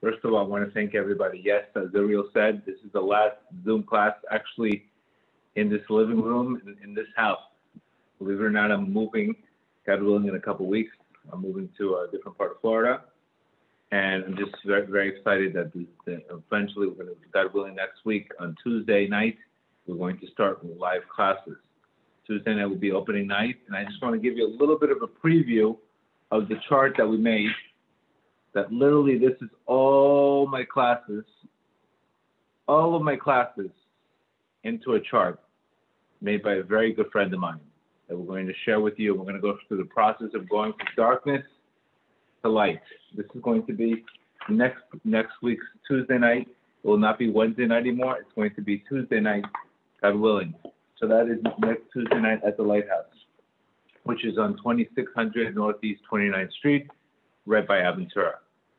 First of all, I want to thank everybody. Yes, as Ariel said, this is the last Zoom class actually in this living room, in this house. Believe it or not, I'm moving, God willing, in a couple of weeks. I'm moving to a different part of Florida. And I'm just very, very excited that eventually, we're going to, God willing, next week on Tuesday night, we're going to start with live classes. Tuesday night will be opening night. And I just want to give you a little bit of a preview of the chart that we made. That literally this is all of my classes into a chart made by a very good friend of mine that we're going to share with you. We're going to go through the process of going from darkness to light. This is going to be next week's Tuesday night. It will not be Wednesday night anymore. It's going to be Tuesday night, God willing. So that is next Tuesday night at the Lighthouse, which is on 2600 Northeast 29th Street, right by Ben Torah.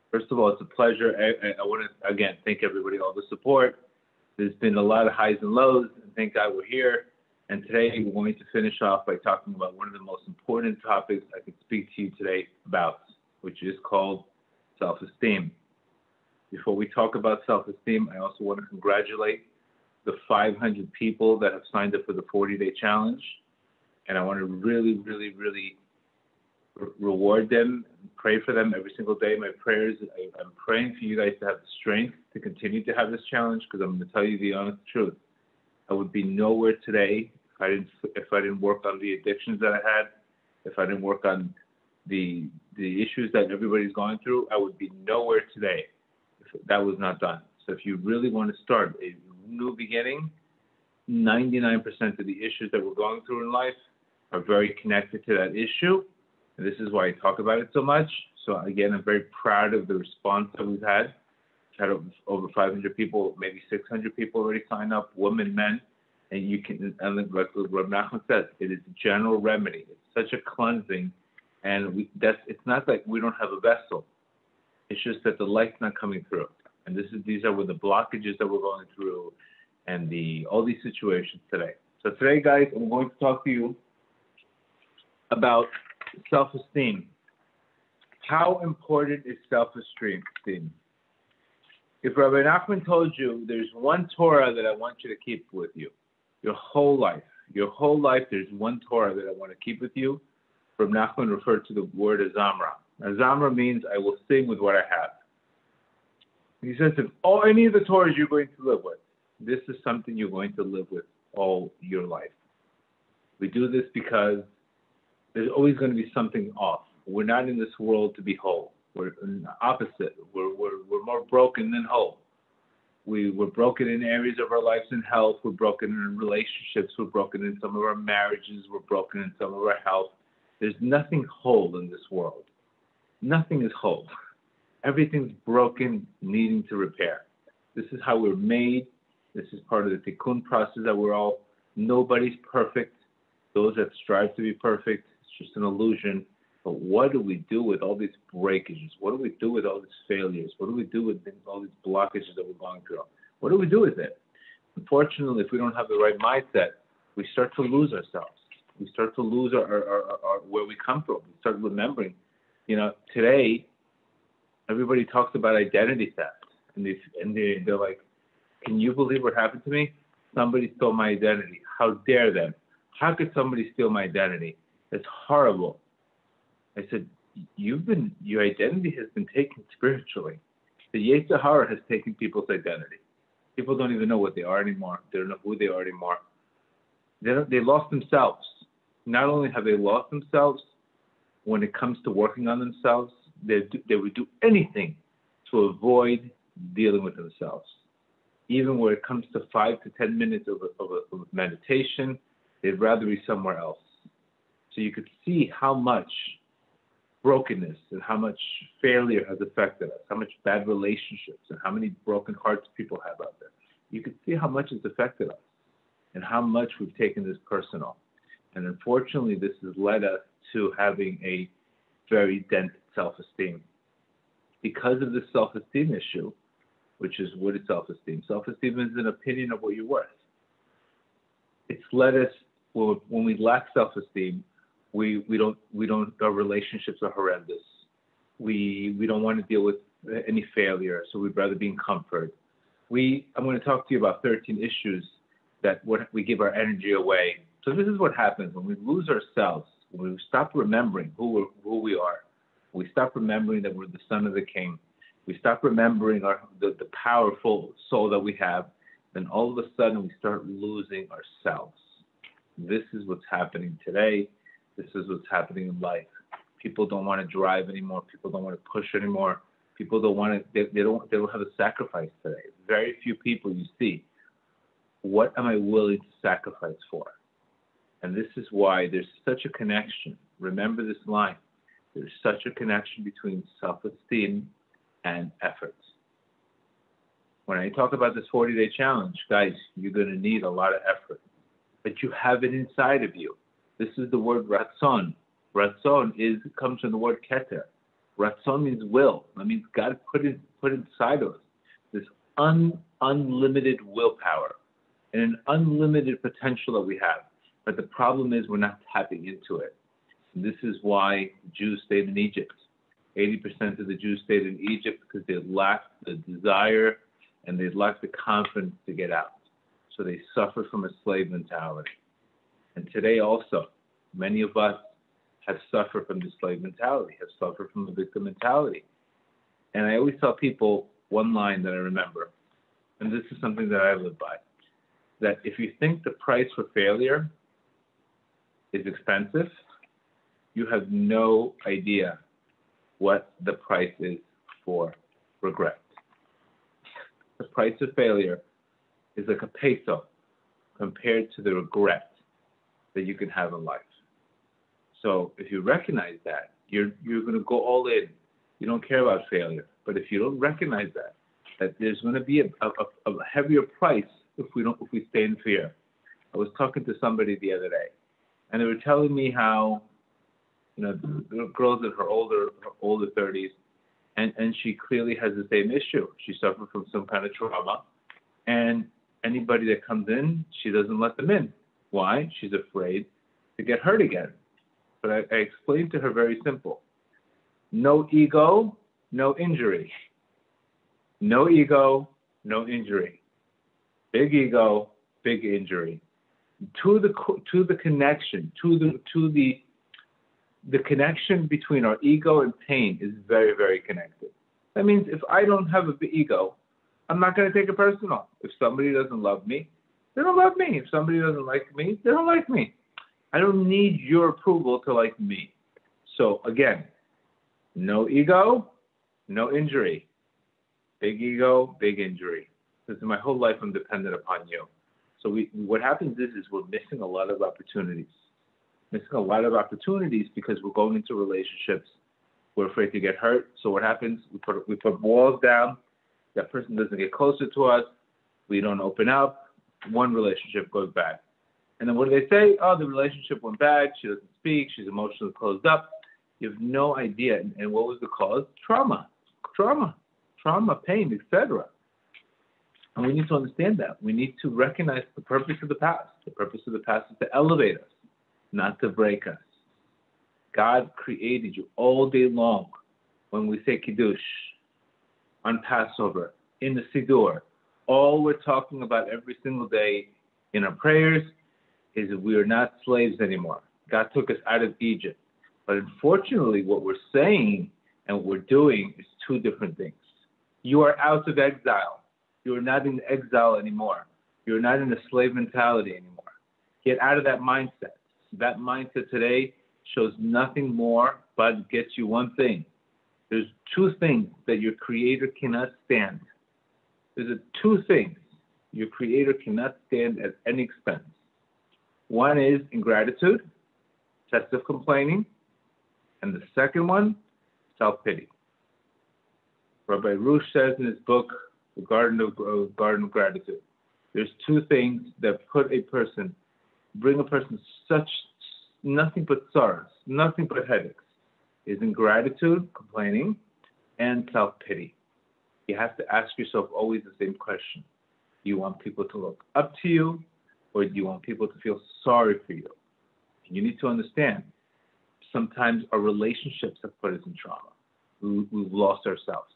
First of all, it's a pleasure. I want to, again, thank everybody, all the support. There's been a lot of highs and lows, and thank God we're here. And today we're going to finish off by talking about one of the most important topics I could speak to you today about, which is called self-esteem. Before we talk about self-esteem, I also want to congratulate the 500 people that have signed up for the 40-day challenge. And I want to really, really, really reward them, pray for them every single day. My prayers, I'm praying for you guys to have the strength to continue to have this challenge, because I'm going to tell you the honest truth. I would be nowhere today if I didn't work on the addictions that I had, if I didn't work on the issues that everybody's going through. I would be nowhere today if that was not done. So if you really want to start a new beginning, 99% of the issues that we're going through in life are very connected to that issue. And this is why I talk about it so much. So again, I'm very proud of the response that we've had. We've had over 500 people, maybe 600 people already sign up, women, men. And you can, and like Reuven Baruch says, it is a general remedy. It's such a cleansing. And it's not like we don't have a vessel. It's just that the light's not coming through. And these are with the blockages that we're going through and all these situations today. So today, guys, I'm going to talk to you about self-esteem. How important is self-esteem? If Rabbi Nachman told you there's one Torah that I want you to keep with you, your whole life, there's one Torah that I want to keep with you, Rabbi Nachman referred to the word azamra. Azamra means I will sing with what I have. He says if any of the Torahs you're going to live with, this is something you're going to live with all your life. We do this because there's always going to be something off. We're not in this world to be whole. We're in the opposite. We're more broken than whole. We're broken in areas of our lives in health. We're broken in relationships. We're broken in some of our marriages. We're broken in some of our health. There's nothing whole in this world. Nothing is whole. Everything's broken, needing to repair. This is how we're made. This is part of the tikkun process that nobody's perfect. Those that strive to be perfect, it's just an illusion. But what do we do with all these breakages? What do we do with all these failures? What do we do with all these blockages that we're going through? What do we do with it? Unfortunately, if we don't have the right mindset, we start to lose ourselves. We start to lose our where we come from. We start remembering. Today, everybody talks about identity theft. And they're like, can you believe what happened to me? Somebody stole my identity. How dare them? How could somebody steal my identity? It's horrible. I said, your identity has been taken spiritually. The Zehava has taken people's identity. People don't even know what they are anymore. They don't know who they are anymore. They lost themselves. Not only have they lost themselves, when it comes to working on themselves, they would do anything to avoid dealing with themselves. Even when it comes to 5 to 10 minutes of meditation, they'd rather be somewhere else. So you could see how much brokenness and how much failure has affected us, how much bad relationships and how many broken hearts people have out there. You could see how much it's affected us and how much we've taken this personal. And unfortunately, this has led us to having a very dense self-esteem. Because of this self-esteem issue, which is what is self-esteem? Self-esteem is an opinion of what you're worth. It's led us, when we lack self-esteem, we don't, our relationships are horrendous. We don't want to deal with any failure, so we'd rather be in comfort. I'm going to talk to you about 13 issues that we give our energy away. So this is what happens when we lose ourselves, when we stop remembering who we are. We stop remembering that we're the son of the king. We stop remembering the powerful soul that we have. Then all of a sudden we start losing ourselves. This is what's happening today. This is what's happening in life. People don't want to drive anymore. People don't want to push anymore. People don't want to. They don't have a sacrifice today. Very few people you see. What am I willing to sacrifice for? And this is why there's such a connection. Remember this line. There's such a connection between self-esteem and efforts. When I talk about this 40-day challenge, guys, you're going to need a lot of effort. But you have it inside of you. This is the word ratzon. Ratzon comes from the word keter. Ratzon means will. That means God put inside of us this unlimited willpower and an unlimited potential that we have. But the problem is we're not tapping into it. And this is why Jews stayed in Egypt. 80% of the Jews stayed in Egypt because they lacked the desire and they lacked the confidence to get out. So they suffered from a slave mentality. And today also, many of us have suffered from the slave mentality, have suffered from the victim mentality. And I always tell people one line that I remember, and this is something that I live by, that if you think the price for failure is expensive, you have no idea what the price is for regret. The price of failure is like a peso compared to the regret that you can have in life. So if you recognize that, you're going to go all in. You don't care about failure. But if you don't recognize that there's going to be a heavier price if we stay in fear. I was talking to somebody the other day, and they were telling me how, the girl's in her older 30s, and she clearly has the same issue. She suffered from some kind of trauma, and anybody that comes in, she doesn't let them in. Why? She's afraid to get hurt again. But I explained to her very simple. No ego, no injury. No ego, no injury. Big ego, big injury. To the connection, the connection between our ego and pain is very, very connected. That means if I don't have a big ego, I'm not going to take it personal. If somebody doesn't love me, they don't love me. If somebody doesn't like me, they don't like me. I don't need your approval to like me. So again, no ego, no injury. Big ego, big injury. Because my whole life I'm dependent upon you. So what happens is we're missing a lot of opportunities. Missing a lot of opportunities because we're going into relationships. We're afraid to get hurt. So what happens? We put walls down. That person doesn't get closer to us. We don't open up. One relationship goes bad. And then what do they say? Oh, the relationship went bad. She doesn't speak. She's emotionally closed up. You have no idea. And what was the cause? Trauma, pain, etc. And we need to understand that. We need to recognize the purpose of the past. The purpose of the past is to elevate us, not to break us. God created you all day long. When we say Kiddush, on Passover, in the Siddur, all we're talking about every single day in our prayers is that we are not slaves anymore. God took us out of Egypt. But unfortunately, what we're saying and what we're doing is two different things. You are out of exile. You are not in exile anymore. You're not in a slave mentality anymore. Get out of that mindset. That mindset today shows nothing more but gets you one thing. There's two things that your Creator cannot stand. There's two things your Creator cannot stand at any expense. One is ingratitude, excessive complaining, and the second one, self-pity. Rabbi Ruth says in his book, The Garden of Gratitude, there's two things that bring a person such nothing but sorrows, nothing but headaches, is ingratitude, complaining, and self-pity. You have to ask yourself always the same question. Do you want people to look up to you, or do you want people to feel sorry for you? And you need to understand, sometimes our relationships have put us in trauma. We've lost ourselves.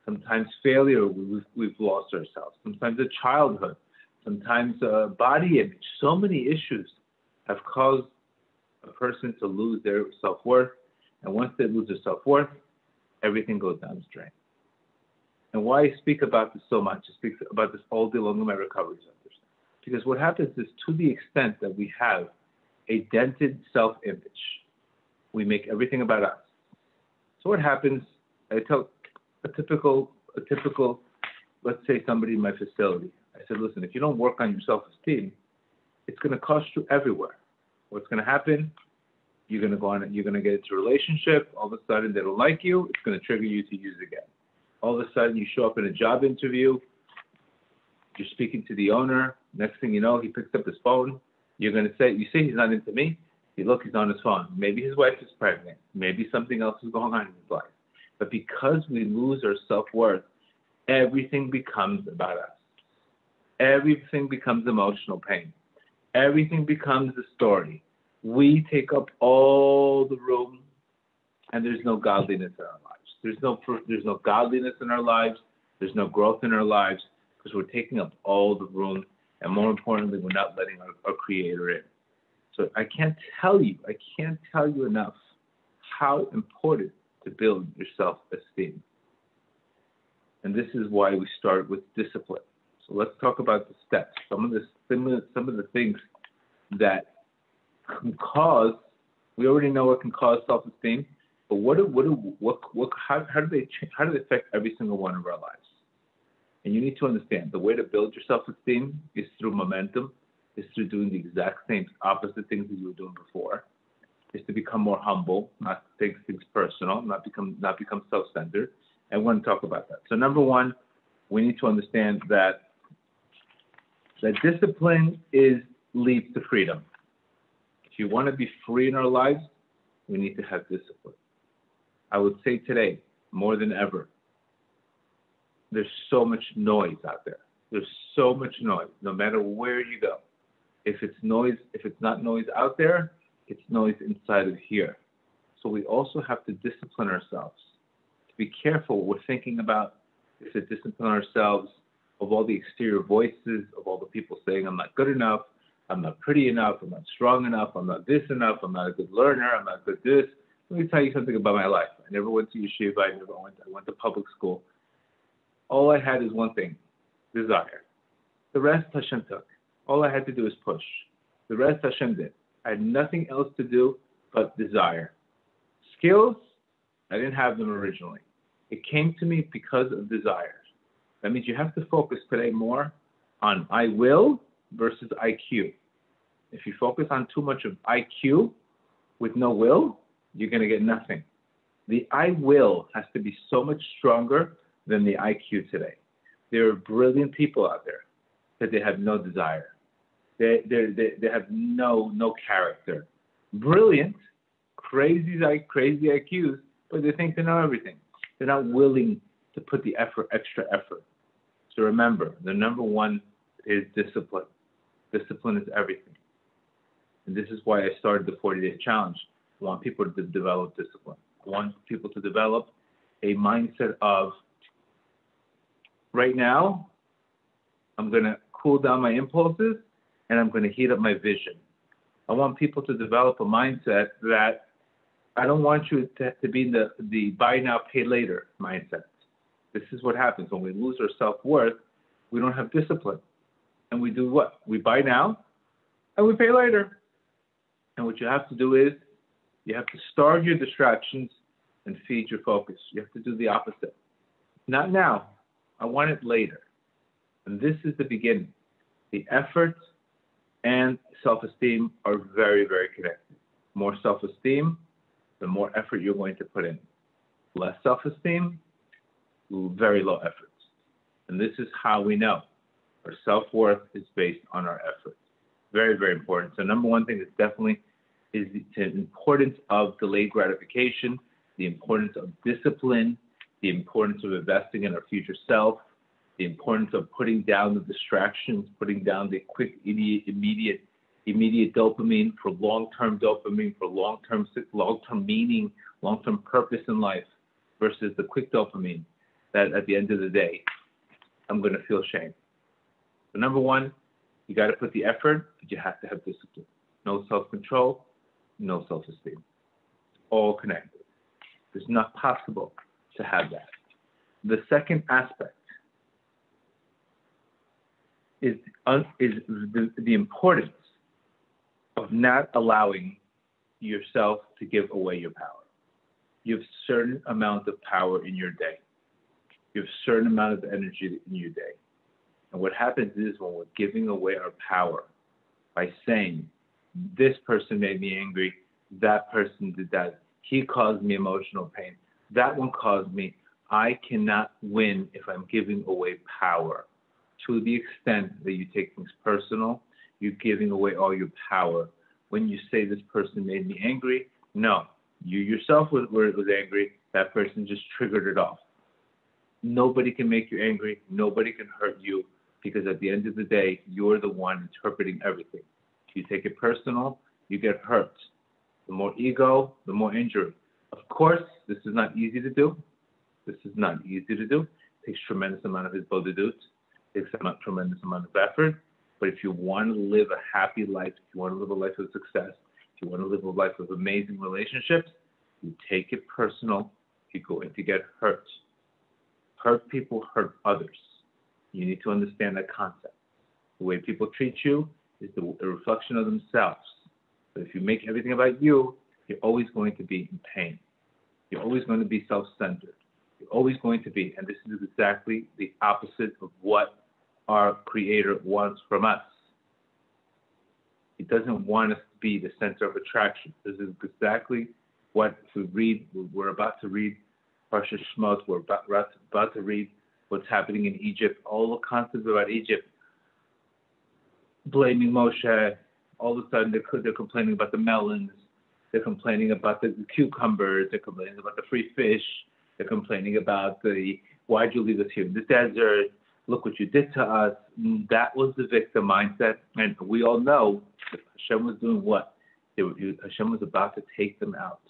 Sometimes failure, we've lost ourselves. Sometimes a childhood, sometimes body image. So many issues have caused a person to lose their self-worth. And once they lose their self-worth, everything goes down the drain. And why I speak about this so much, I speak about this all day long in my recovery centers. Because what happens is, to the extent that we have a dented self-image, we make everything about us. So what happens, I tell a typical, let's say somebody in my facility, I said, listen, if you don't work on your self-esteem, it's going to cost you everywhere. What's going to happen? You're going to get into a relationship. All of a sudden, they don't like you. It's going to trigger you to use again. All of a sudden, you show up in a job interview. You're speaking to the owner. Next thing you know, he picks up his phone. You're going to say, you see, he's not into me. You look, he's on his phone. Maybe his wife is pregnant. Maybe something else is going on in his life. But because we lose our self-worth, everything becomes about us. Everything becomes emotional pain. Everything becomes a story. We take up all the room, and there's no godliness in our lives. There's no godliness in our lives. There's no growth in our lives, because we're taking up all the room, and more importantly, we're not letting our Creator in. So I can't tell you enough how important to build your self-esteem. And this is why we start with discipline. So let's talk about the steps. Some of the things that can cause. We already know what can cause self-esteem, but how do they affect every single one of our lives? And you need to understand the way to build your self-esteem is through momentum, is through doing the exact same opposite things that you were doing before. Is to become more humble, not take things personal, not become self-centered. And we're going to talk about that. So number one, we need to understand that discipline leads to freedom. If you want to be free in our lives, we need to have discipline. I would say today, more than ever, there's so much noise out there. There's so much noise, no matter where you go. If it's not noise out there, it's noise inside of here. So we also have to discipline ourselves. To be careful what we're thinking about, is to discipline ourselves of all the exterior voices, of all the people saying, I'm not good enough, I'm not pretty enough, I'm not strong enough, I'm not this enough, I'm not a good learner, I'm not good this. Let me tell you something about my life. I never went to yeshiva, I went to public school. All I had is one thing, desire. The rest Hashem took. All I had to do is push. The rest Hashem did. I had nothing else to do but desire. Skills, I didn't have them originally. It came to me because of desire. That means you have to focus today more on I will versus IQ. If you focus on too much of IQ with no will, you're going to get nothing. The I will has to be so much stronger than the IQ today. There are brilliant people out there, but they have no desire. They have no character. Brilliant, crazy IQs, but they think they know everything. They're not willing to put the extra effort. So remember, the number one is discipline. Discipline is everything. And this is why I started the 40-day challenge. I want people to develop discipline. I want people to develop a mindset of, right now, I'm going to cool down my impulses, and I'm going to heat up my vision. I want people to develop a mindset that I don't want you to be in the buy now, pay later mindset. This is what happens when we lose our self-worth. We don't have discipline. And we do what? We buy now, and we pay later. And what you have to do is, you have to starve your distractions and feed your focus. You have to do the opposite. Not now. I want it later. And this is the beginning. The effort and self-esteem are very, very connected. More self-esteem, the more effort you're going to put in. Less self-esteem, very low effort. And this is how we know our self-worth is based on our effort. Very, very important. So number one thing is definitely is the importance of delayed gratification, the importance of discipline, the importance of investing in our future self, the importance of putting down the distractions, putting down the quick, immediate dopamine for long-term dopamine, for long-term meaning, long-term purpose in life, versus the quick dopamine that at the end of the day, I'm going to feel shame. So number one, you got to put the effort, but you have to have discipline. No self-control, no self-esteem. All connected. It's not possible to have that. The second aspect is the importance of not allowing yourself to give away your power. You have a certain amount of power in your day. You have a certain amount of energy in your day. And what happens is when we're giving away our power by saying, this person made me angry, that person did that, he caused me emotional pain, that one caused me, I cannot win if I'm giving away power. To the extent that you take things personal, you're giving away all your power. When you say this person made me angry, no, you yourself was angry, that person just triggered it off. Nobody can make you angry, nobody can hurt you, because at the end of the day, you're the one interpreting everything. If you take it personal, you get hurt. The more ego, the more injury. Of course, this is not easy to do. This is not easy to do. It takes tremendous amount of hisbodedut. It takes a tremendous amount of effort. But if you want to live a happy life, if you want to live a life of success, if you want to live a life of amazing relationships, you take it personal, you're going to get hurt. Hurt people hurt others. You need to understand that concept. The way people treat you is a reflection of themselves. But if you make everything about you, you're always going to be in pain. You're always going to be self-centered. You're always going to be, and this is exactly the opposite of what our Creator wants from us. He doesn't want us to be the center of attraction. This is exactly what we're about to read Parsha Shemot, we're about to read what's happening in Egypt, all the concepts about Egypt, blaming Moshe. All of a sudden they're complaining about the melons, they're complaining about the cucumbers, they're complaining about the free fish, they're complaining about why'd you leave us here in the desert, look what you did to us. That was the victim mindset, and we all know that Hashem was doing what? Hashem was about to take them out,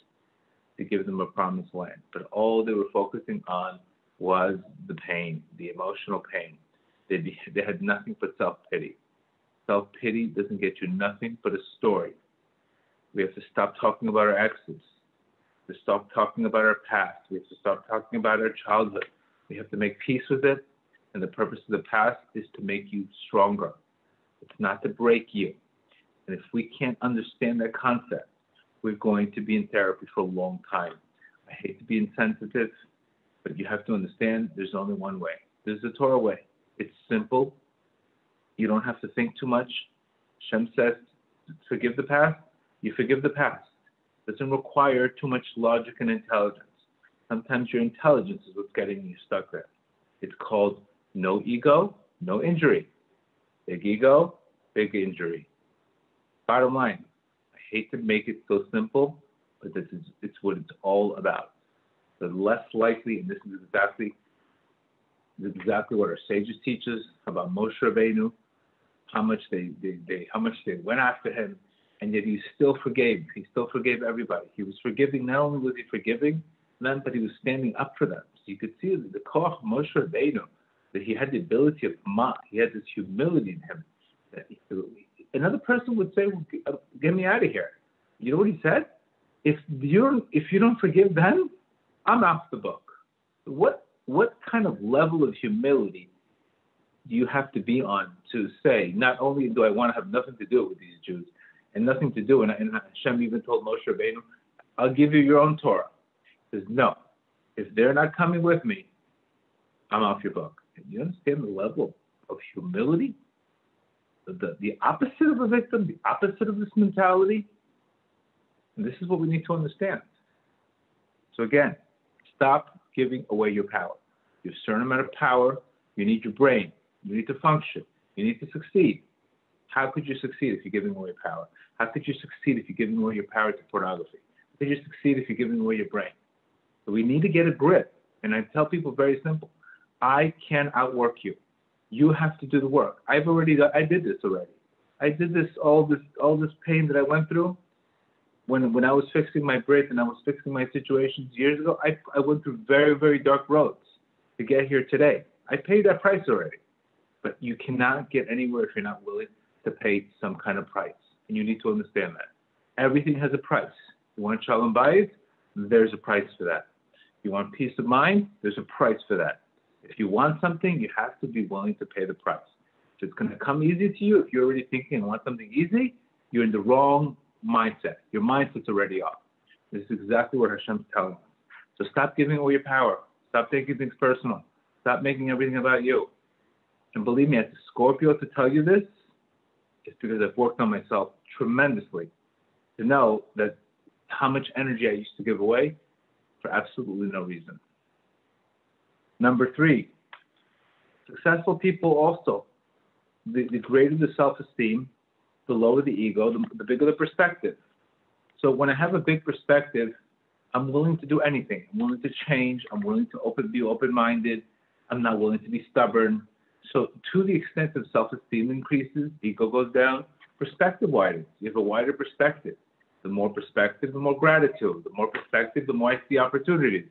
to give them a promised land. But all they were focusing on was the pain, the emotional pain. They had nothing but self-pity. Self-pity doesn't get you nothing but a story. We have to stop talking about our exes. We have to stop talking about our past. We have to stop talking about our childhood. We have to make peace with it. And the purpose of the past is to make you stronger. It's not to break you. And if we can't understand that concept, we're going to be in therapy for a long time. I hate to be insensitive, but you have to understand there's only one way. There's the Torah way. It's simple. You don't have to think too much. Hashem says, forgive the past. You forgive the past. It doesn't require too much logic and intelligence. Sometimes your intelligence is what's getting you stuck there. It's called no ego, no injury. Big ego, big injury. Bottom line, I hate to make it so simple, but it's what it's all about. The less likely, and this is exactly what our sages teach us about Moshe Rabbeinu, how much they went after him, and yet he still forgave. He still forgave everybody. He was forgiving. Not only was he forgiving them, but he was standing up for them. So you could see the koach of Moshe Rabbeinu, that he had the ability of he had this humility in him. That another person would say, well, get me out of here. You know what he said? If you don't forgive them, I'm off the book. What kind of level of humility do you have to be on to say, not only do I want to have nothing to do with these Jews, and nothing to do, and Hashem even told Moshe Rabbeinu, I'll give you your own Torah. He says, no, if they're not coming with me, I'm off your book. And you understand the level of humility? The opposite of a victim, the opposite of this mentality? And this is what we need to understand. So again, stop giving away your power. You have a certain amount of power. You need your brain. You need to function. You need to succeed. How could you succeed if you're giving away power? How could you succeed if you're giving away your power to pornography? How could you succeed if you're giving away your brain? So we need to get a grip. And I tell people very simple. I can outwork you. You have to do the work. I did this already. I did this, all this pain that I went through. When I was fixing my brit and I was fixing my situations years ago, I went through very, very dark roads. to get here today. I paid that price already. But you cannot get anywhere if you're not willing to pay some kind of price. And you need to understand that. Everything has a price. You want shalom bayit? There's a price for that. You want peace of mind? There's a price for that. If you want something, you have to be willing to pay the price. If it's going to come easy to you, if you're already thinking, I want something easy, you're in the wrong mindset. Your mindset's already off. This is exactly what Hashem's telling us. So stop giving away your power. Stop taking things personal. Stop making everything about you. And believe me, as a Scorpio, to tell you this, it's because I've worked on myself tremendously to know that how much energy I used to give away for absolutely no reason. Number 3, successful people also, the greater the self-esteem, the lower the ego, the bigger the perspective. So when I have a big perspective, I'm willing to do anything. I'm willing to change. I'm willing to be open-minded. I'm not willing to be stubborn. So to the extent that self-esteem increases, ego goes down, perspective widens. You have a wider perspective. The more perspective, the more gratitude. The more perspective, the more I see opportunities.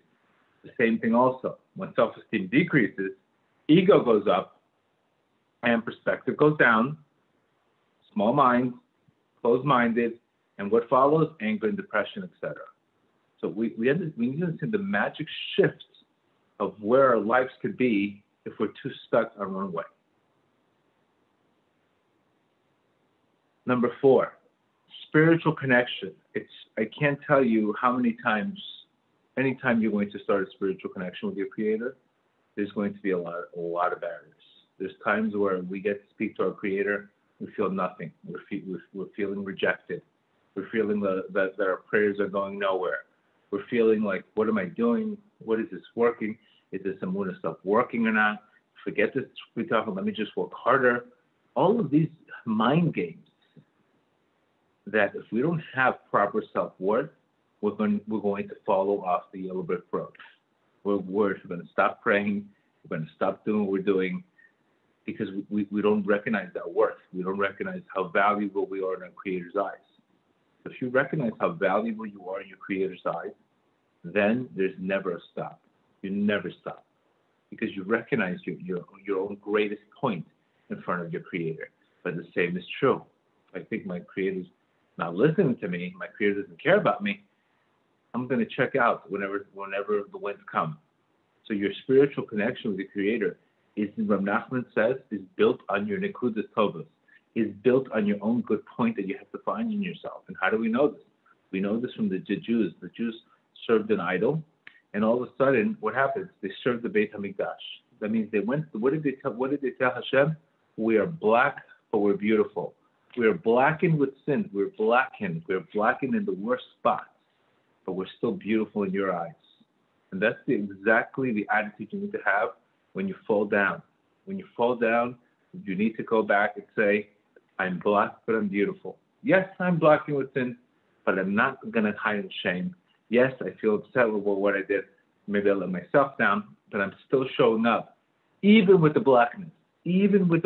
The same thing also. When self-esteem decreases, ego goes up and perspective goes down. Small mind, closed-minded, and what follows? Anger and depression, etc. So we need to understand the magic shift of where our lives could be if we're too stuck on one way. Number 4, spiritual connection. I can't tell you how many times, anytime you're going to start a spiritual connection with your Creator, there's going to be a lot of barriers. There's times where we get to speak to our Creator, we feel nothing. We're feeling rejected. We're feeling that our prayers are going nowhere. We're feeling like, what am I doing? What is this working? Is this Amunah stuff working or not? Forget this. Let me just work harder. All of these mind games that if we don't have proper self-worth, we're going to follow off the yellow brick road. We're going to stop praying. We're going to stop doing what we're doing because we don't recognize our worth. We don't recognize how valuable we are in our Creator's eyes. If you recognize how valuable you are in your Creator's eyes, then there's never a stop. You never stop because you recognize your own greatest point in front of your Creator. But the same is true. I think my Creator's not listening to me. My Creator doesn't care about me. I'm going to check out whenever the winds come. So your spiritual connection with the Creator is, Rav Nachman says, is built on your nekudas tovas, is built on your own good point that you have to find in yourself. And how do we know this? We know this from the Jews. The Jews served an idol, and all of a sudden, what happens? They served the Beit HaMikdash. That means they went. What did they tell Hashem? We are black, but we're beautiful. We are blackened with sin. We're blackened. We're blackened in the worst spots, but we're still beautiful in your eyes. And that's exactly the attitude you need to have when you fall down. When you fall down, you need to go back and say, I'm black, but I'm beautiful. Yes, I'm blackened with sin, but I'm not going to hide in shame. Yes, I feel upset with what I did. Maybe I let myself down, but I'm still showing up, even with the blackness, even with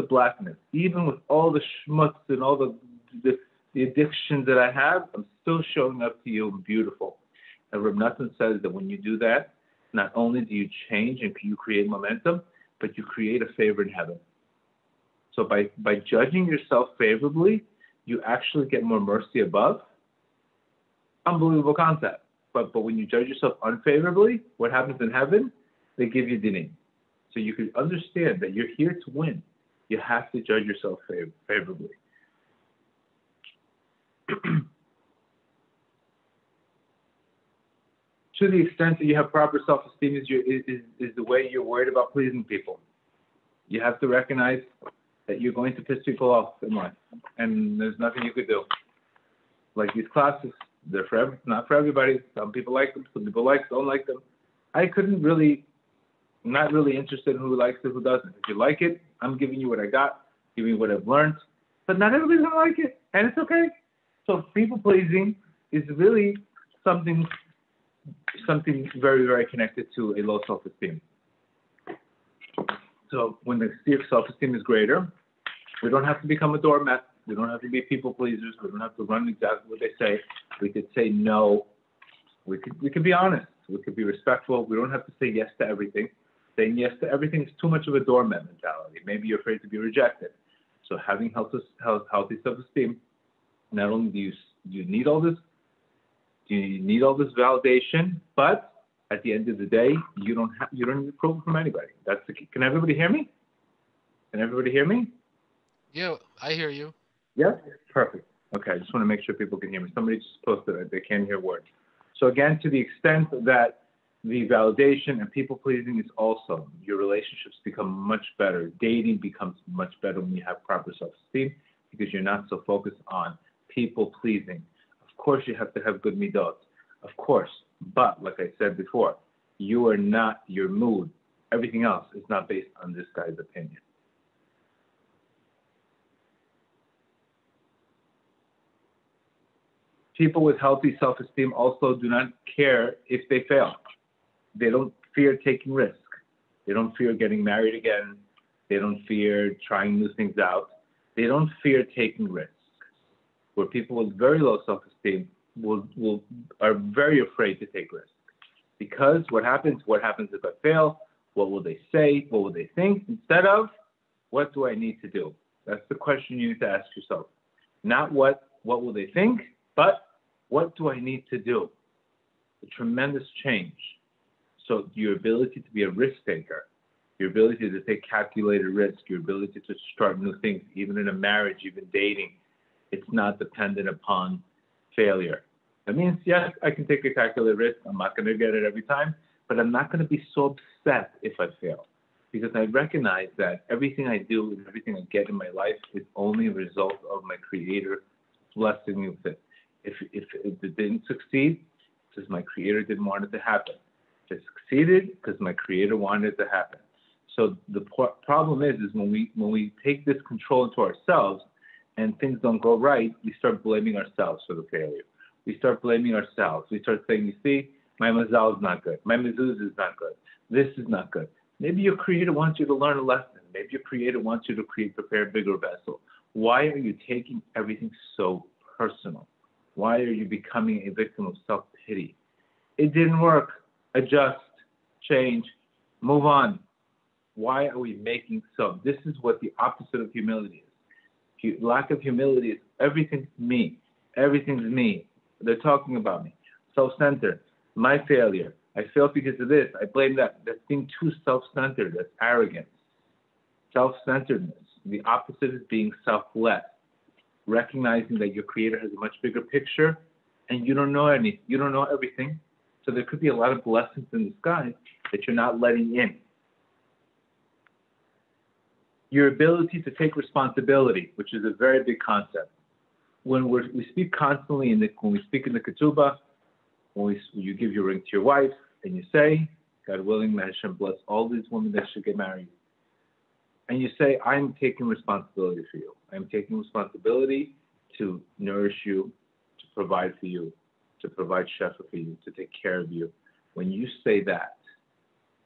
all the schmutz and all the addictions that I have. I'm still showing up to you beautiful. And Rav Nachman says that when you do that, not only do you change and you create momentum, but you create a favor in heaven. So by judging yourself favorably, you actually get more mercy above. Unbelievable concept. But when you judge yourself unfavorably, what happens in heaven? They give you dinim. So you can understand that you're here to win. You have to judge yourself favorably. To the extent that you have proper self-esteem is the way you're worried about pleasing people. You have to recognize that you're going to piss people off in life, and there's nothing you could do. Like these classes, they're not for everybody. Some people like them, some people don't like them. I'm not really interested in who likes it, who doesn't. If you like it, I'm giving you what I got, giving you what I've learned. But not everybody's gonna like it, and it's okay. So people pleasing is really something very, very connected to a low self-esteem. So when the self-esteem is greater, we don't have to become a doormat. We don't have to be people pleasers. We don't have to run exactly what they say. We could say no. We could be honest. We could be respectful. We don't have to say yes to everything. Saying yes to everything is too much of a doormat mentality. Maybe you're afraid to be rejected. So having healthy self-esteem, not only do you need all this validation, but at the end of the day, you don't need approval from anybody. That's the key. Can everybody hear me? Can everybody hear me? Yeah, I hear you. Yeah? Perfect. Okay, I just want to make sure people can hear me. Somebody just posted it. They can't hear words. So again, to the extent that the validation and people-pleasing is also, your relationships become much better. Dating becomes much better when you have proper self-esteem because you're not so focused on people-pleasing. Of course, you have to have good midot. Of course. But, like I said before, you are not, your mood, everything else is not based on this guy's opinion. People with healthy self-esteem also do not care if they fail. They don't fear taking risk. They don't fear getting married again. They don't fear trying new things out. They don't fear taking risks. Where people with very low self-esteem are very afraid to take risks. Because what happens if I fail? What will they say? What will they think? Instead of, what do I need to do? That's the question you need to ask yourself. Not what will they think, but what do I need to do? A tremendous change. So your ability to be a risk taker, your ability to take calculated risk, your ability to start new things, even in a marriage, even dating, it's not dependent upon failure. That means, yes, I can take a calculated risk. I'm not going to get it every time, but I'm not going to be so upset if I fail because I recognize that everything I do and everything I get in my life is only a result of my Creator blessing me with it. If it didn't succeed, because my Creator didn't want it to happen. If it succeeded, because my Creator wanted it to happen. So the problem is when we take this control into ourselves and things don't go right, we start blaming ourselves for the failure. We start blaming ourselves. We start saying, you see, my mazal is not good. My mezuz is not good. This is not good. Maybe your Creator wants you to learn a lesson. Maybe your Creator wants you to prepare a bigger vessel. Why are you taking everything so personal? Why are you becoming a victim of self-pity? It didn't work. Adjust, change, move on. Why are we making so? This is what the opposite of humility is. Lack of humility is everything's me. Everything's me. They're talking about me. Self-centered. My failure. I failed because of this. I blame that. That's being too self-centered. That's arrogance. Self-centeredness. The opposite is being selfless. Recognizing that your Creator has a much bigger picture and you don't know everything. So there could be a lot of blessings in the sky that you're not letting in. Your ability to take responsibility, which is a very big concept. When we speak constantly, when we speak in the ketubah, when you give your ring to your wife and you say, God willing, may Hashem bless all these women that should get married. And you say, I'm taking responsibility for you. I'm taking responsibility to nourish you, to provide for you, to provide shefa for you, to take care of you. When you say that,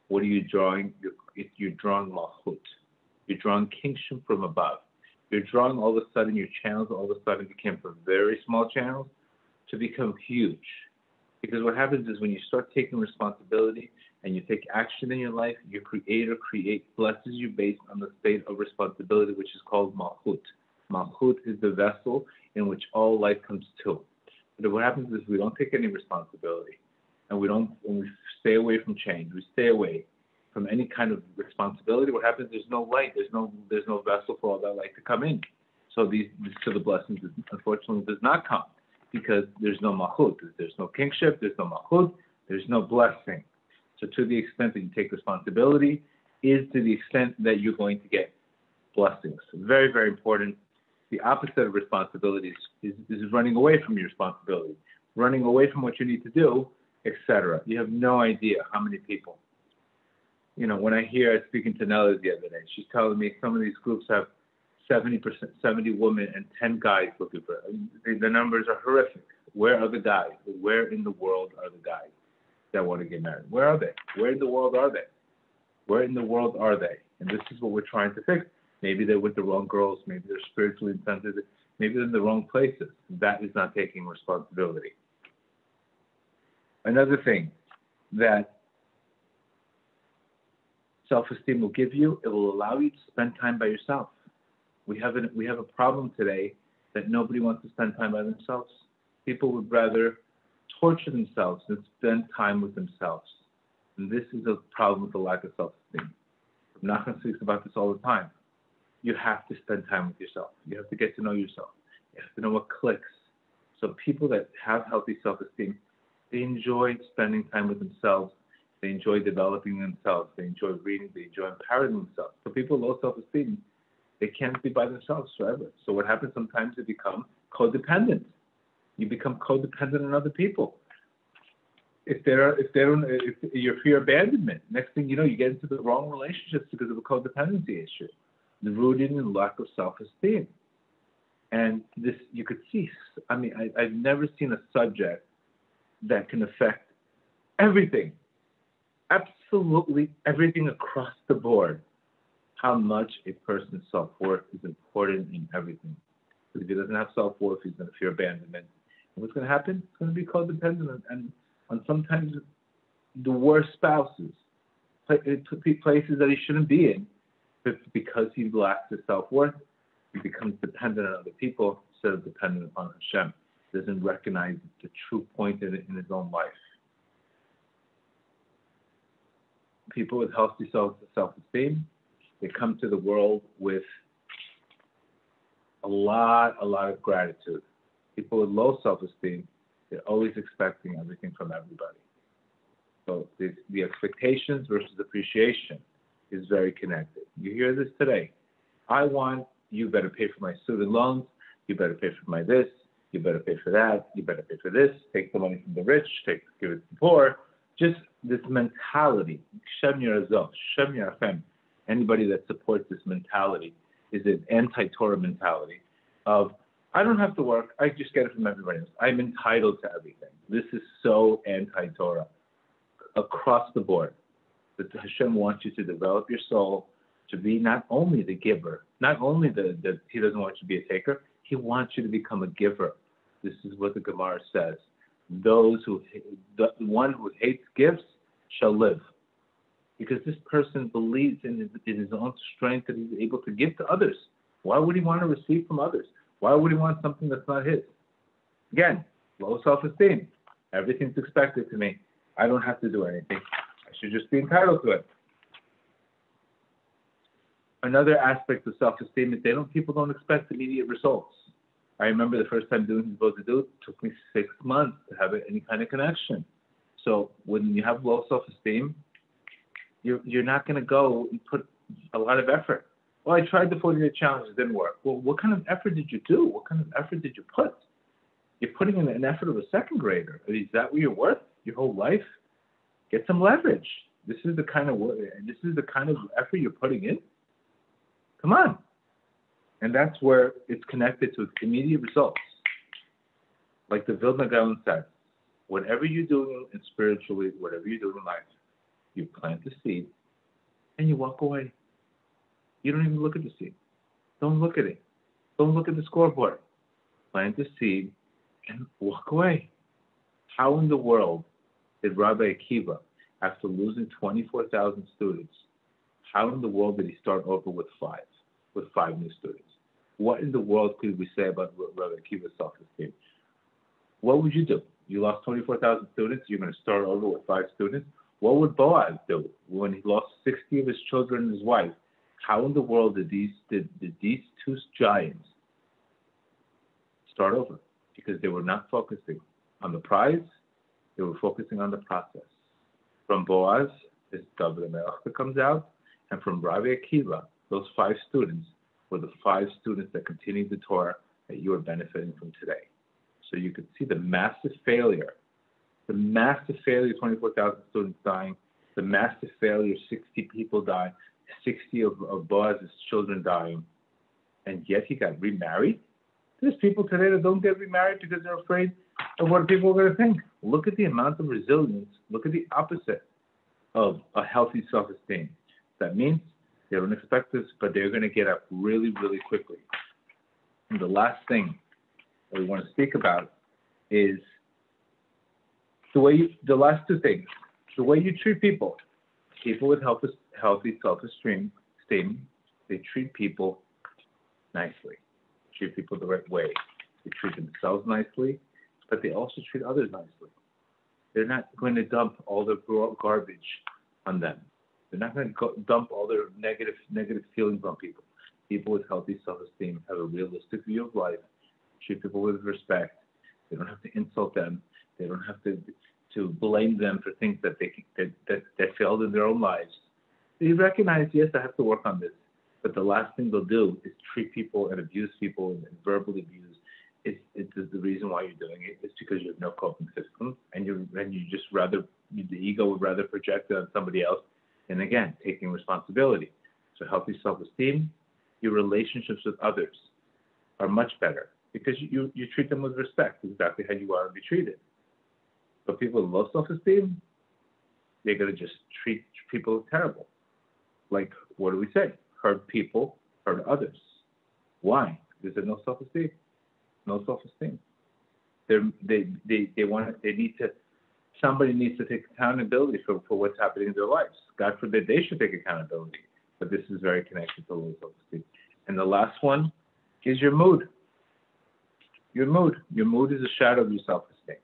what are you drawing? You're drawing malchut. You're drawing kingship from above. You're drawing all of a sudden your channels all of a sudden became from very small channels to become huge. Because what happens is when you start taking responsibility and you take action in your life, your Creator blesses you based on the state of responsibility, which is called malchut. Malchut is the vessel in which all life comes to. But what happens is we don't take any responsibility, and we stay away from change. We stay away from any kind of responsibility. What happens? There's no light. There's no vessel for all that light to come in. So the blessings unfortunately does not come because there's no malchut. There's no kingship. There's no malchut. There's no blessing. So to the extent that you take responsibility is to the extent that you're going to get blessings. Very, very important. The opposite of responsibility is running away from your responsibility, running away from what you need to do, etc. You have no idea how many people. When I was speaking to Nella the other day, she's telling me some of these groups have 70% 70 women and 10 guys looking for it. The numbers are horrific. Where are the guys? Where in the world are the guys that want to get married? Where are they? Where in the world are they? Where in the world are they? And this is what we're trying to fix. Maybe they're with the wrong girls. Maybe they're spiritually insensitive. Maybe they're in the wrong places. That is not taking responsibility. Another thing that self-esteem will give you, it will allow you to spend time by yourself. We have a problem today that nobody wants to spend time by themselves. People would rather torture themselves than spend time with themselves. And this is a problem with the lack of self-esteem. Nachat speaks about this all the time. You have to spend time with yourself. You have to get to know yourself. You have to know what clicks. So people that have healthy self-esteem, they enjoy spending time with themselves. They enjoy developing themselves. They enjoy reading. They enjoy empowering themselves. So people with low self-esteem, they can't be by themselves forever. So what happens sometimes, they become codependent. You become codependent on other people. If you're fear abandonment, next thing you know, you get into the wrong relationships because of a codependency issue, the rooted in lack of self-esteem. And this, you could see, I've never seen a subject that can affect everything, absolutely everything across the board, how much a person's self-worth is important in everything. Because if he doesn't have self-worth, he's going to fear abandonment. And what's going to happen? It's going to be codependent and on sometimes the worst spouses, places that he shouldn't be in, but because he lacks his self-worth, he becomes dependent on other people instead of dependent upon Hashem. He doesn't recognize the true point in his own life. People with healthy self-esteem, they come to the world with a lot of gratitude. People with low self-esteem, they're always expecting everything from everybody. So the expectations versus appreciation is very connected. You hear this today. You better pay for my student loans, you better pay for my this, you better pay for that, you better pay for this, take the money from the rich, give it to the poor. Just this mentality, Shem Yerazot, Shem Yerachem. Anybody that supports this mentality is an anti-Torah mentality of, I don't have to work, I just get it from everybody else. I'm entitled to everything. This is so anti-Torah across the board. That Hashem wants you to develop your soul to be not only the giver, not only that He doesn't want you to be a taker, He wants you to become a giver. This is what the Gemara says. The one who hates gifts shall live. Because this person believes in his own strength that he's able to give to others. Why would he want to receive from others? Why would he want something that's not his? Again, low self-esteem. Everything's expected to me. I don't have to do anything. I should just be entitled to it. Another aspect of self-esteem is people don't expect immediate results. I remember the first time doing Avodat Hashem, it took me 6 months to have any kind of connection. So when you have low self-esteem, you're not going to go and put a lot of effort. Well, I tried the 40-day challenge, it didn't work. Well, what kind of effort did you do? What kind of effort did you put? You're putting in an effort of a second grader. Is that what you're worth your whole life? Get some leverage. This is the kind of effort you're putting in. Come on. And that's where it's connected to immediate results. Like the Vilna Gaon says, whatever you're doing in spiritually, whatever you do in life, you plant the seed and you walk away. You don't even look at the seed. Don't look at it. Don't look at the scoreboard. Plant the seed and walk away. How in the world did Rabbi Akiva, after losing 24,000 students, how in the world did he start over with five new students? What in the world could we say about Rabbi Akiva's self-esteem? What would you do? You lost 24,000 students, you're going to start over with 5 students? What would Boaz do when he lost 60 of his children and his wife? How in the world did these two giants start over? Because they were not focusing on the prize, they were focusing on the process. From Boaz, this David that comes out, and from Rabbi Akiva, those 5 students were the 5 students that continued the Torah that you are benefiting from today. So you could see the massive failure, 24,000 students dying, the massive failure, 60 people dying, 60 of Boaz's children dying, and yet he got remarried. There's people today that don't get remarried because they're afraid of what people are going to think. Look at the amount of resilience. Look at the opposite of a healthy self-esteem. That means they don't expect this, but they're going to get up really, really quickly. And the last thing that we want to speak about is the last 2 things. The way you treat people. People with healthy self-esteem, they treat people nicely, treat people the right way. They treat themselves nicely, but they also treat others nicely. They're not going to dump all their garbage on them. They're not going to dump all their negative feelings on people. People with healthy self-esteem have a realistic view of life, treat people with respect. They don't have to insult them. They don't have to blame them for things that that failed in their own lives. They recognize, yes, I have to work on this, but the last thing they'll do is treat people and abuse people and verbally abuse. It's the reason why you're doing it. It's because you have no coping system, and you just rather, the ego would rather project it on somebody else, and again, taking responsibility. So healthy self-esteem, your relationships with others are much better because you treat them with respect, exactly how you want to be treated. But people with low self-esteem, they're going to just treat people terrible. Like, what do we say? Hurt people, hurt others. Why? Because there's no self-esteem. No self-esteem. Somebody needs to take accountability for what's happening in their lives. God forbid they should take accountability. But this is very connected to low self-esteem. And the last one is your mood. Your mood. Your mood is a shadow of your self-esteem.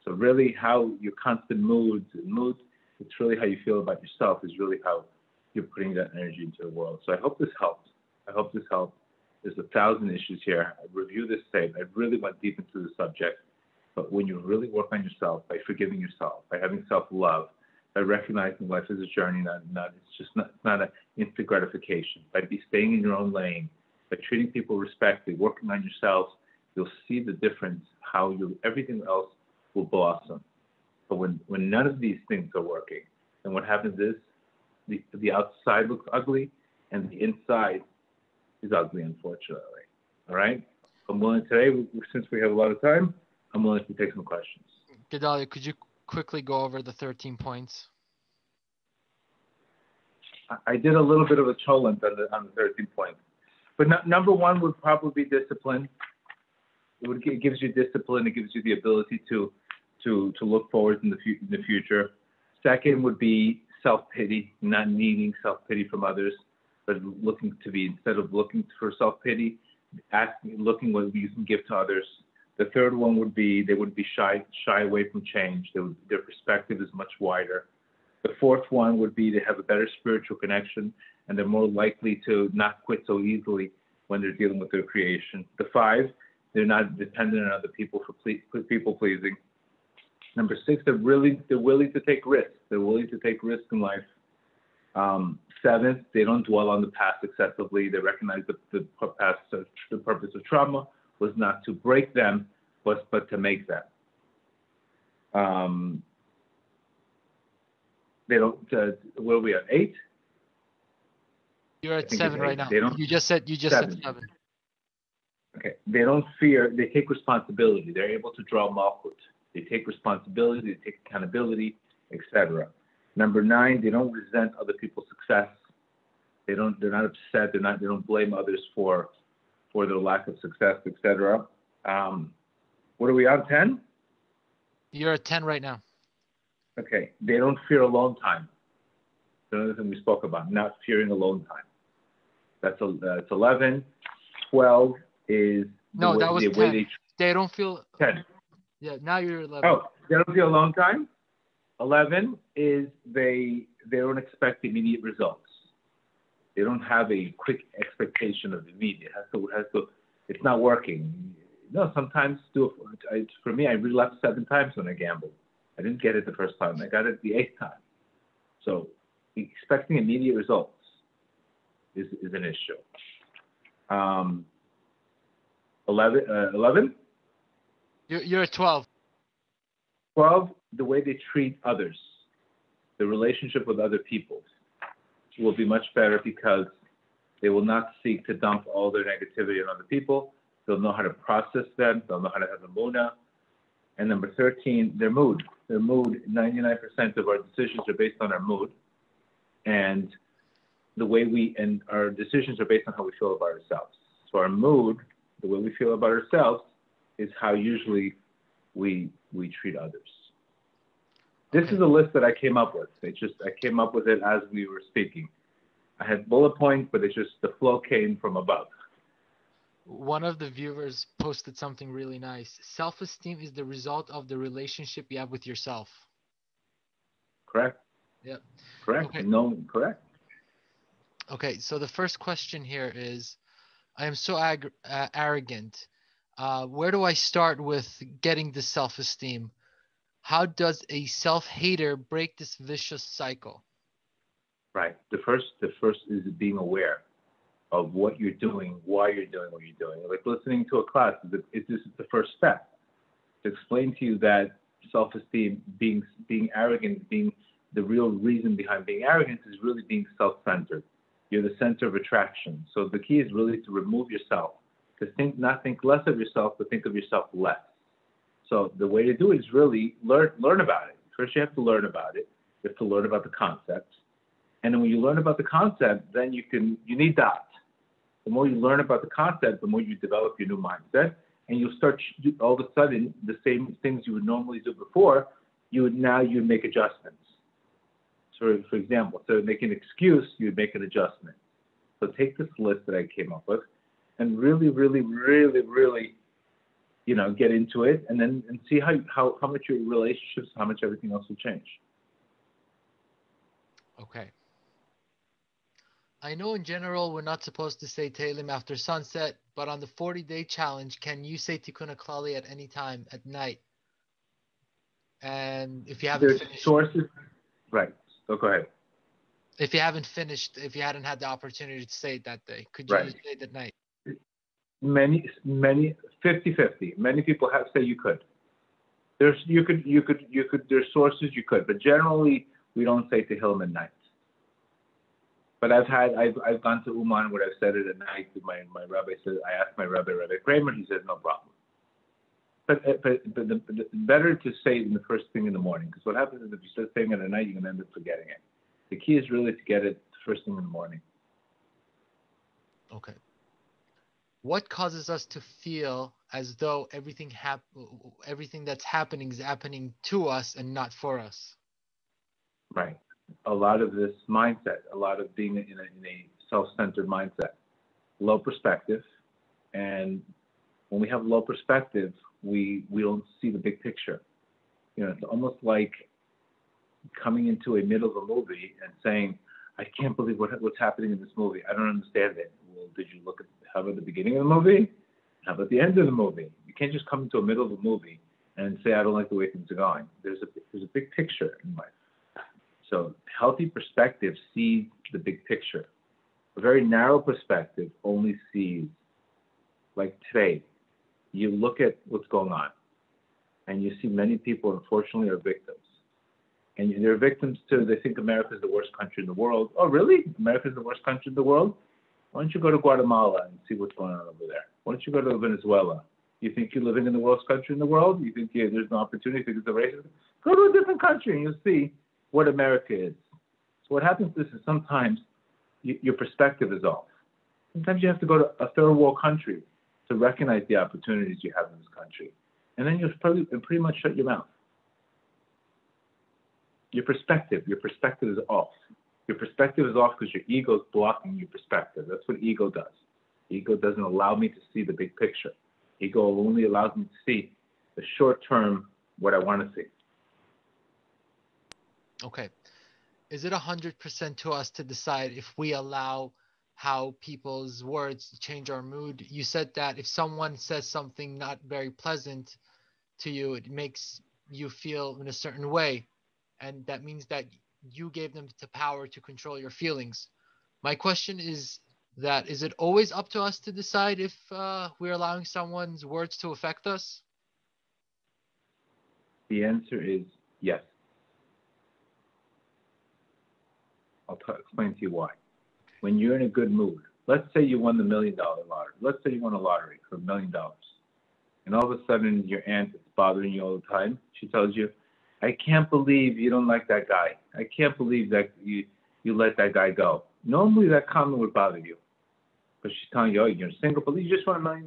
So really how your constant mood, it's really how you feel about yourself is really how you're putting that energy into the world. So I hope this helped. There's 1,000 issues here. I review this tape. I really went deep into the subject. But when you really work on yourself, by forgiving yourself, by having self-love, by recognizing life as a journey, not an instant gratification, by staying in your own lane, by treating people respectfully, working on yourself, you'll see the difference, how everything else will blossom. But when none of these things are working, then what happens is the outside looks ugly and the inside is ugly, unfortunately. All right? I'm willing today, since we have a lot of time, I'm willing to take some questions. Gedale, could you quickly go over the 13 points? I did a little bit of a cholent on the 13 points. But number one would probably be discipline. It gives you discipline. It gives you the ability to look forward in the future. Second would be self-pity, not needing self-pity from others, but instead of looking for self-pity, looking what you can give to others. The third one would be they would be shy away from change. Their perspective is much wider. The fourth one would be they have a better spiritual connection, and they're more likely to not quit so easily when they're dealing with their creation. The 5, they're not dependent on other people for people pleasing. Number 6, they're willing to take risks. They're willing to take risks in life. 7th, they don't dwell on the past excessively. They recognize the purpose of trauma was not to break them, but to make them. They don't. Where are we at? 8. You're at 7 right now. You just said 7. Okay. They don't fear. They take responsibility. They're able to draw malchut. They take responsibility. They take accountability, etc. Number 9, they don't resent other people's success. They're not upset. They don't blame others for their lack of success, etc. What are we on? 10? You're at 10 right now. Okay. They don't fear alone time. Another thing we spoke about, not fearing alone time. That's 11. 12 is no, that was 10. They don't feel 10. Yeah, now you're 11. Oh, they don't feel alone time. 11 is they don't expect immediate results. They don't have a quick expectation of immediate. It's not working. No, sometimes for me, I relapsed 7 times when I gambled. I didn't get it the first time. I got it the 8th time. So expecting immediate results is an issue. 11? You're at 12. 12, the way they treat others, the relationship with other people will be much better because they will not seek to dump all their negativity on other people. They'll know how to process them. They'll know how to have a munah. And number 13, their mood. Their mood, 99% of our decisions are based on our mood. And our decisions are based on how we feel about ourselves. So our mood, the way we feel about ourselves, is how usually we treat others. This is a list that I came up with. I came up with it as we were speaking. I had bullet points, but it's just the flow came from above. One of the viewers posted something really nice. Self-esteem is the result of the relationship you have with yourself. Correct. Yeah. Correct. Okay. No, correct. Okay, so the first question here is, I am so arrogant. Where do I start with getting this self-esteem? How does a self-hater break this vicious cycle? Right. The first is being aware of what you're doing, why you're doing what you're doing. Like listening to a class, this is the first step to explain to you that self-esteem, being arrogant, being the real reason behind being arrogant is really being self-centered. You're the center of attraction. So the key is really to remove yourself, to not think less of yourself, but think of yourself less. So the way to do it is really learn about it. First, you have to learn about it. You have to learn about the concept. And then when you learn about the concept, then you need that. The more you learn about the concept, the more you develop your new mindset, and you'll start all of a sudden the same things you would normally do before. You make adjustments. So, for example, instead of making an excuse, you would make an adjustment. So take this list that I came up with, and really, really, really, really, get into it, and see how much your relationships, how much everything else will change. Okay. I know in general we're not supposed to say Tehillim after sunset, but on the 40-day challenge, can you say Tikkun HaKlali at any time at night? And if you haven't finished... sources, right. So go ahead. If you haven't finished, if you hadn't had the opportunity to say it that day, could you say it at night? Many 50-50. Many people say you could. There's sources you could, but generally we don't say Tehillim at night. But I've gone to Uman where I've said it at night. My rabbi said, I asked my Rabbi Kramer, he said no problem. But the better to say it in the first thing in the morning, because what happens is if you start saying it at night, you're going to end up forgetting it. The key is really to get it first thing in the morning. Okay. What causes us to feel as though everything that's happening is happening to us and not for us? Right. A lot of this mindset, a lot of being in a self-centered mindset, low perspective, and when we have low perspective, we don't see the big picture. It's almost like coming into a middle of a movie and saying, I can't believe what's happening in this movie. I don't understand it. Well, did you look at how about the beginning of the movie? How about the end of the movie? You can't just come into a middle of a movie and say, I don't like the way things are going. There's a big picture in life. So healthy perspective sees the big picture. A very narrow perspective only sees, like today, you look at what's going on and you see many people, unfortunately, are victims. And they're victims too. They think America is the worst country in the world. Oh, really? America is the worst country in the world? Why don't you go to Guatemala and see what's going on over there? Why don't you go to Venezuela? You think you're living in the worst country in the world? You think there's no opportunity because of racism? Go to a different country and you'll see what America is. So what happens is sometimes your perspective is off. Sometimes you have to go to a third world country to recognize the opportunities you have in this country. And then you'll pretty much shut your mouth. Your perspective is off. Your perspective is off because your ego is blocking your perspective. That's what ego does. Ego doesn't allow me to see the big picture. Ego only allows me to see the short term, what I want to see. Okay. Is it 100% to us to decide if we allow how people's words change our mood? You said that if someone says something not very pleasant to you, it makes you feel in a certain way. And that means that you gave them the power to control your feelings. My question is it always up to us to decide if we're allowing someone's words to affect us? The answer is yes. I'll explain to you why. When you're in a good mood, let's say you won the $1 million lottery. Let's say you won a lottery for $1 million. And all of a sudden your aunt is bothering you all the time. She tells you, I can't believe you don't like that guy. I can't believe that you let that guy go. Normally that comment would bother you. But she's telling you, oh, you're single, but you just won $1 million.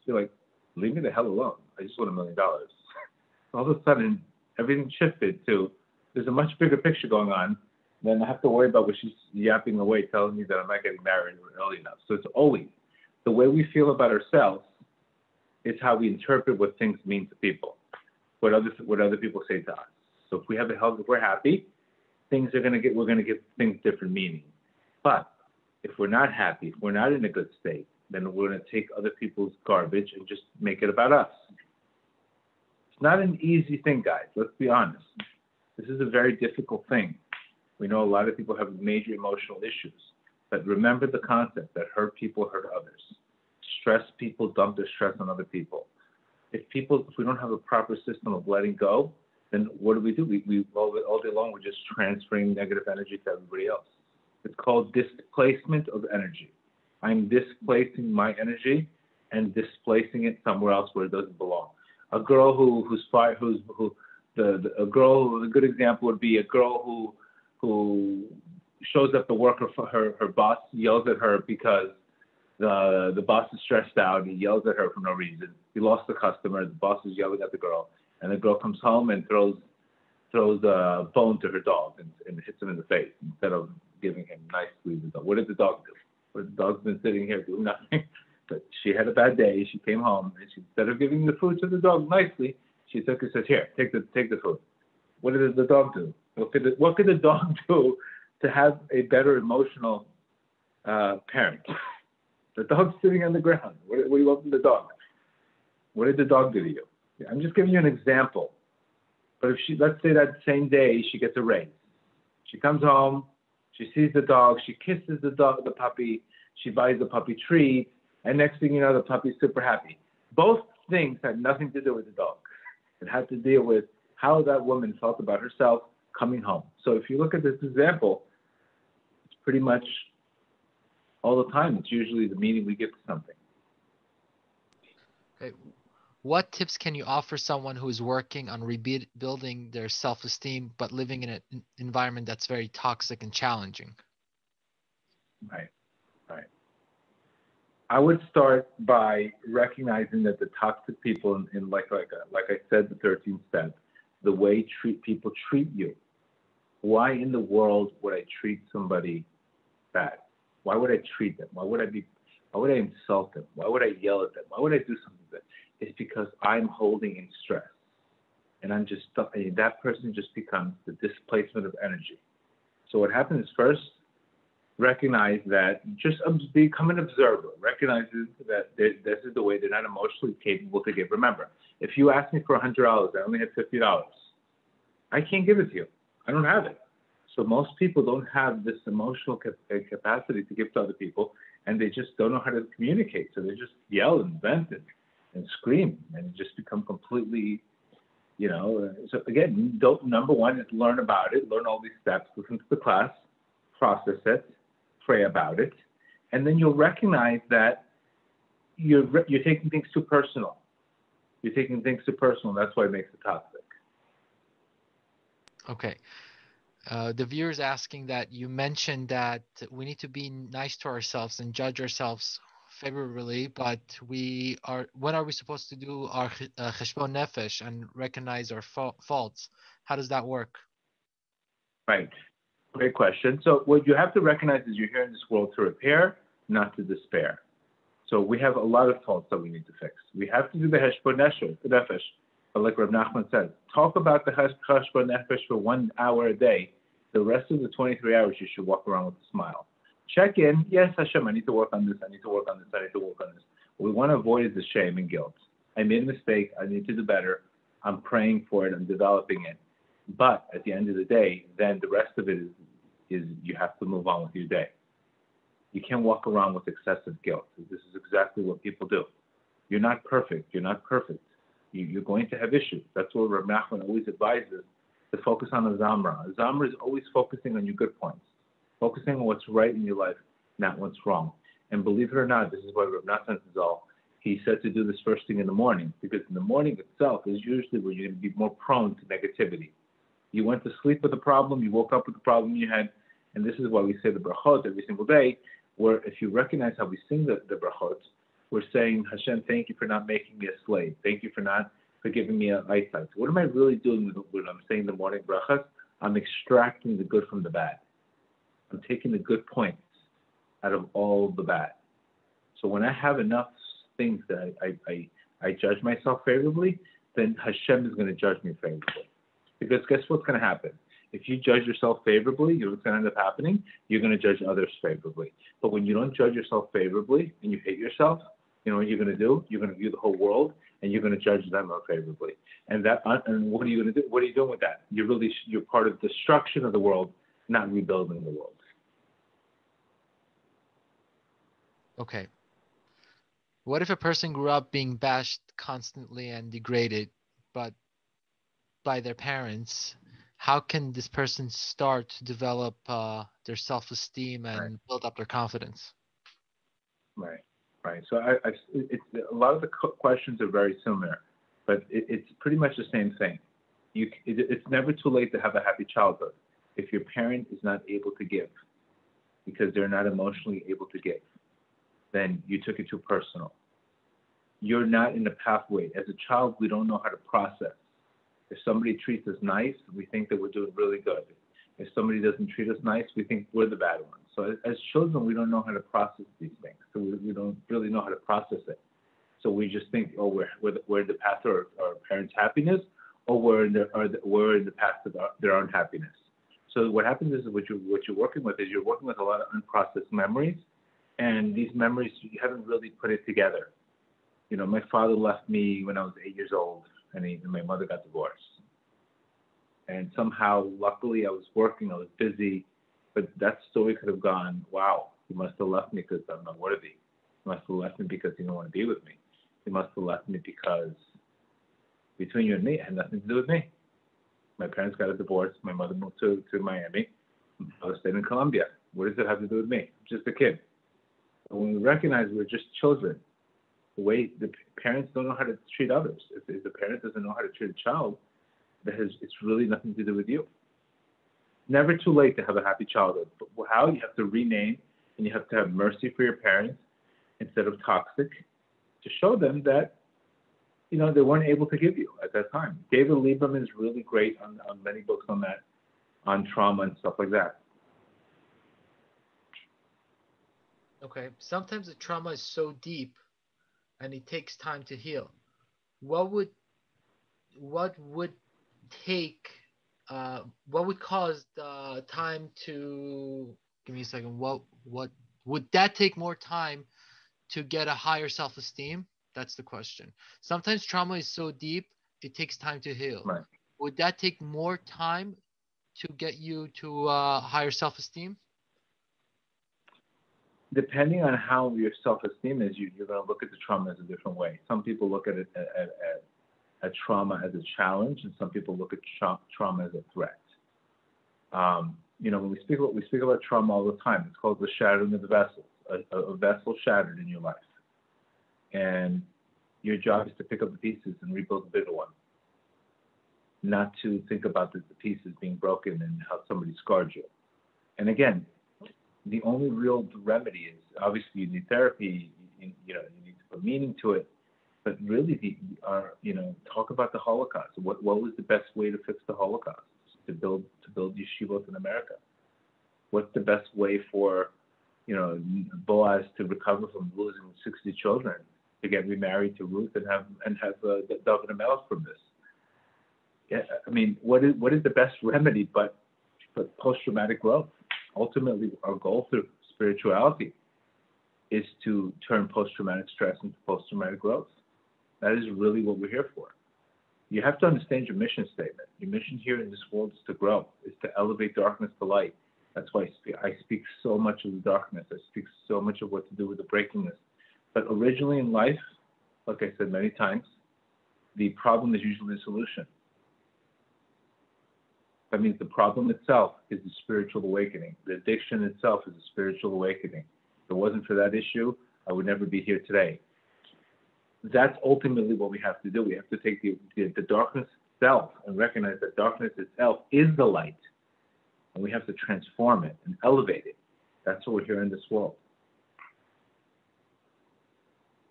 You're like, leave me the hell alone. I just won $1 million. All of a sudden, everything shifted to, There's a much bigger picture going on. Then I have to worry about what she's yapping away, telling me that I'm not getting married early enough. So it's always the way we feel about ourselves is how we interpret what things mean to people, what other people say to us. So if we have a health, if we're happy, we're gonna give things different meaning. But if we're not happy, if we're not in a good state, then we're gonna take other people's garbage and just make it about us. It's not an easy thing, guys. Let's be honest. This is a very difficult thing. We know a lot of people have major emotional issues, but remember the concept that hurt people hurt others. Stressed people dump their stress on other people. If we don't have a proper system of letting go, then what do? We all day long we're just transferring negative energy to everybody else. It's called displacement of energy. I'm displacing my energy and displacing it somewhere else where it doesn't belong. A girl a good example would be a girl who shows up to work, her boss yells at her because the boss is stressed out. He yells at her for no reason. He lost the customer. The boss is yelling at the girl, and the girl comes home and throws a bone to her dog and hits him in the face instead of giving him nicely the dog. What did the dog do? The dog's been sitting here doing nothing. But she had a bad day. She came home and instead of giving the food to the dog nicely, she took it and says, "Here, take the food." What did the dog do? What could the dog do to have a better emotional parent? The dog's sitting on the ground. What do you want from the dog? What did the dog do to you? I'm just giving you an example. But if let's say that same day she gets a raise. She comes home, she sees the dog, she kisses the puppy, she buys the puppy treat, and next thing you know, the puppy's super happy. Both things had nothing to do with the dog. It had to deal with how that woman felt about herself coming home. So if you look at this example, it's pretty much all the time. It's usually the meaning we give to something. Okay. What tips can you offer someone who is working on rebuilding their self-esteem but living in an environment that's very toxic and challenging? Right. I would start by recognizing that the toxic people in like I said, the 13th step, the way people treat you. Why in the world would I treat somebody bad? Why would I treat them? Why would I insult them? Why would I yell at them? Why would I do something like that? It's because I'm holding in stress. And I'm just stuck. That person just becomes the displacement of energy. So what happens is first, recognize that, just become an observer. Recognize that this is the way they're not emotionally capable to give. Remember, if you ask me for $100, I only have $50. I can't give it to you. I don't have it. So most people don't have this emotional capacity to give to other people, and they just don't know how to communicate. So they just yell and vent and scream and just become completely, So again, number one is learn about it, learn all these steps, listen to the class, process it, pray about it, and then you'll recognize that you're taking things too personal. You're taking things too personal. That's why it makes it toxic. Okay. The viewer is asking that you mentioned that we need to be nice to ourselves and judge ourselves favorably, but when are we supposed to do our cheshbon nefesh and recognize our faults? How does that work? Right. Great question. So what you have to recognize is you're here in this world to repair, not to despair. So we have a lot of faults that we need to fix. We have to do the cheshbon nefesh. But like Rav Nachman said, talk about the cheshbon nefesh for 1 hour a day. The rest of the 23 hours, you should walk around with a smile. Check in. Yes, Hashem, I need to work on this. I need to work on this. I need to work on this. What we want to avoid is the shame and guilt. I made a mistake. I need to do better. I'm praying for it. I'm developing it. But at the end of the day, then the rest of it is you have to move on with your day. You can't walk around with excessive guilt. This is exactly what people do. You're not perfect. You're not perfect. You're going to have issues. That's what Rav Nachman always advises, to focus on the Zamra. A Zamra is always focusing on your good points, focusing on what's right in your life, not what's wrong. And believe it or not, this is why Rav Nachman he said to do this first thing in the morning, because in the morning itself is usually where you're going to be more prone to negativity. You went to sleep with a problem, you woke up with the problem you had, and this is why we say the brachot every single day, where if you recognize how we sing the brachot, we're saying, Hashem, thank you for not making me a slave. Thank you for giving me an eyesight. What am I really doing when I'm saying the morning brachas? I'm extracting the good from the bad. I'm taking the good points out of all the bad. So when I have enough things that I judge myself favorably, then Hashem is going to judge me favorably. Because guess what's going to happen? If you judge yourself favorably, you know what's going to end up happening? You're going to judge others favorably. But when you don't judge yourself favorably and you hate yourself, you know what you're going to do? You're going to view the whole world and you're going to judge them unfavorably. And what are you going to do? What are you doing with that? You're part of destruction of the world, not rebuilding the world. Okay. What if a person grew up being bashed constantly and degraded, but by their parents? How can this person start to develop their self-esteem and build up their confidence? Right. So it's a lot of the questions are very similar, but it's pretty much the same thing. It's never too late to have a happy childhood if your parent is not able to give because they're not emotionally able to give. Then you took it too personal. You're not in the pathway. As a child, we don't know how to process. If somebody treats us nice, we think that we're doing really good. If somebody doesn't treat us nice, we think we're the bad ones. So as children, we don't know how to process these things. So we don't really know how to process it. So we just think, oh, we're the path to our parents' happiness, or we're in the path to their unhappiness. So what happens is what you're working with is you're working with a lot of unprocessed memories, and these memories you haven't really put it together. You know, my father left me when I was 8 years old, and my mother got divorced. And somehow, luckily, I was working, I was busy, but that story could have gone, wow, he must have left me because I'm not worthy. He must have left me because he didn't want to be with me. He must have left me because between you and me, it had nothing to do with me. My parents got a divorce. My mother moved to Miami. I was staying in Colombia. What does it have to do with me? I'm just a kid. But when we recognize we're just children, the way the parents don't know how to treat others. If the parent doesn't know how to treat a child, it's really nothing to do with you. Never too late to have a happy childhood. But how? You have to rename and you have to have mercy for your parents instead of toxic to show them that, you know, they weren't able to give you at that time. David Lieberman is really great on many books on that, on trauma and stuff like that. Okay. Sometimes the trauma is so deep and it takes time to heal. What would cause the time to, give me a second, what would that take more time to get a higher self-esteem? That's the question. Sometimes trauma is so deep it takes time to heal. Right. Would that take more time to get you to higher self-esteem? Depending on how your self-esteem is, you're going to look at the trauma as a different way. Some people look at it at trauma as a challenge, and some people look at trauma as a threat. You know, when we speak about trauma all the time. It's called the shattering of the vessel. A vessel shattered in your life, and your job is to pick up the pieces and rebuild a bigger one. Not to think about the pieces being broken and how somebody scarred you. And again, the only real remedy is obviously you need therapy. You need to put meaning to it. But really, talk about the Holocaust. What was the best way to fix the Holocaust? To build yeshivot in America. What's the best way for, Boaz to recover from losing 60 children, to get remarried to Ruth and have David and Melech from this? Yeah, I mean, what is the best remedy but post-traumatic growth? Ultimately, our goal through spirituality is to turn post-traumatic stress into post-traumatic growth. That is really what we're here for. You have to understand your mission statement. Your mission here in this world is to grow, is to elevate darkness to light. That's why I speak so much of the darkness. I speak so much of what to do with the breakingness. But originally in life, like I said many times, the problem is usually the solution. That means the problem itself is the spiritual awakening. The addiction itself is a spiritual awakening. If it wasn't for that issue, I would never be here today. That's ultimately what we have to do. We have to take the darkness itself and recognize that darkness itself is the light. And we have to transform it and elevate it. That's what we're here in this world.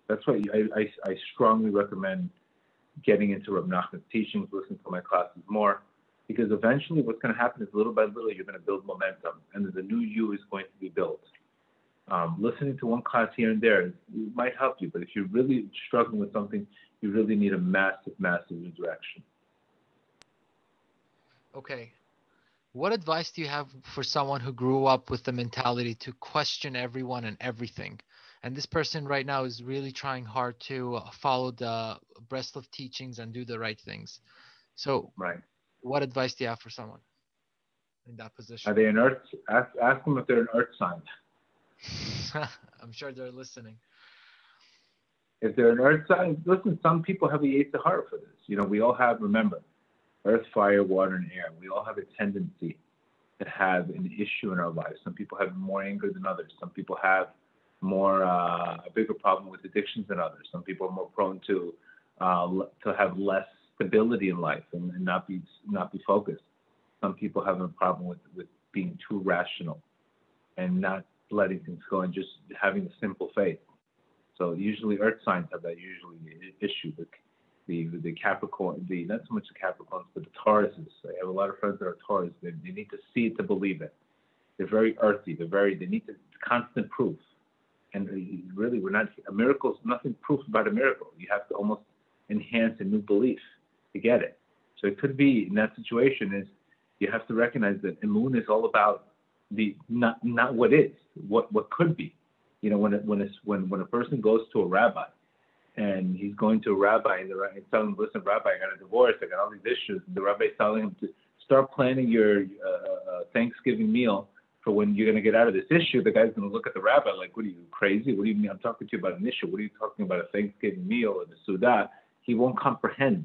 That's why I strongly recommend getting into Rav Nachman's teachings, listening to my classes more. Because eventually what's going to happen is little by little you're going to build momentum, and the new you is going to be built. Listening to one class here and there might help you, but if you're really struggling with something, you really need a massive, massive redirection. Okay. What advice do you have for someone who grew up with the mentality to question everyone and everything? And this person right now is really trying hard to follow the Breslev teachings and do the right things. So, Right. What advice do you have for someone in that position? Are they an earth? Ask them if they're an earth sign. I'm sure they're listening. If they're an earth sign, listen, some people have a Zehava for this. We all have, remember, earth, fire, water, and air. We all have a tendency to have an issue in our lives. Some people have more anger than others. Some people have a bigger problem with addictions than others. Some people are more prone to have less stability in life and not be focused. Some people have a problem with being too rational and not letting things go and just having a simple faith. So usually earth signs have that issue. The Capricorn, not so much the Capricorns, but the Tauruses. I have a lot of friends that are Taurus. They need to see it to believe it. They're very earthy. They need constant proof. And really, a miracle is nothing proof about a miracle. You have to almost enhance a new belief to get it. So it could be in that situation is you have to recognize that Emun is all about not what is, what could be. When a person goes to a rabbi and he's going to a rabbi and he's telling him, listen, rabbi, I got a divorce, I got all these issues. And the rabbi is telling him to start planning your Thanksgiving meal for when you're going to get out of this issue. The guy's going to look at the rabbi like, what are you, crazy? What do you mean? I'm talking to you about an issue. What are you talking about, a Thanksgiving meal or the Sudah? He won't comprehend,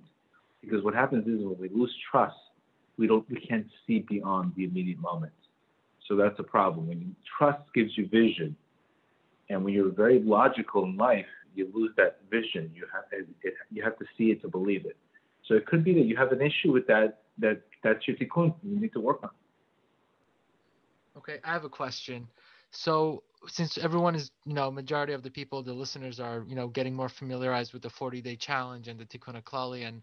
because what happens is when we lose trust, we can't see beyond the immediate moment. So that's a problem. When trust gives you vision, and when you're very logical in life, you lose that vision. You have to see it to believe it. So it could be that you have an issue with that's your tikkun. You need to work on. Okay, I have a question. So since everyone is, majority of the people, the listeners are, getting more familiarized with the 40-day challenge and the tikkun klali, and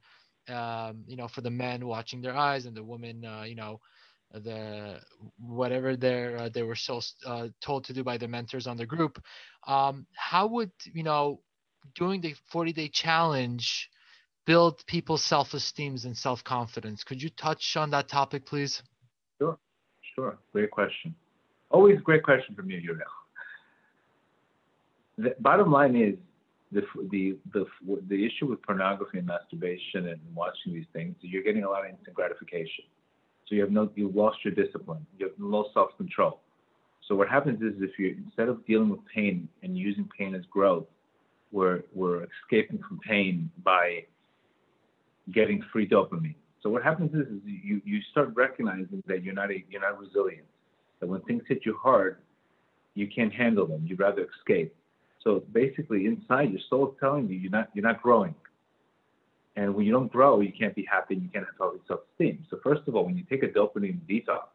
for the men watching their eyes and the women, the whatever they were so told to do by the mentors on the group, how would doing the 40-day challenge build people's self-esteem and self-confidence? Could you touch on that topic, please? Sure. Great question. Always a great question from you, Yurel. The bottom line is the issue with pornography and masturbation and watching these things, you're getting a lot of instant gratification. So you lost your discipline. You have low self-control. So what happens is instead of dealing with pain and using pain as growth, we're escaping from pain by getting free dopamine. So what happens is you start recognizing that you're not resilient. That when things hit you hard, you can't handle them. You'd rather escape. So basically, inside your soul is telling you you're not growing. And when you don't grow, you can't be happy and you can't have healthy self-esteem. So first of all, when you take a dopamine detox,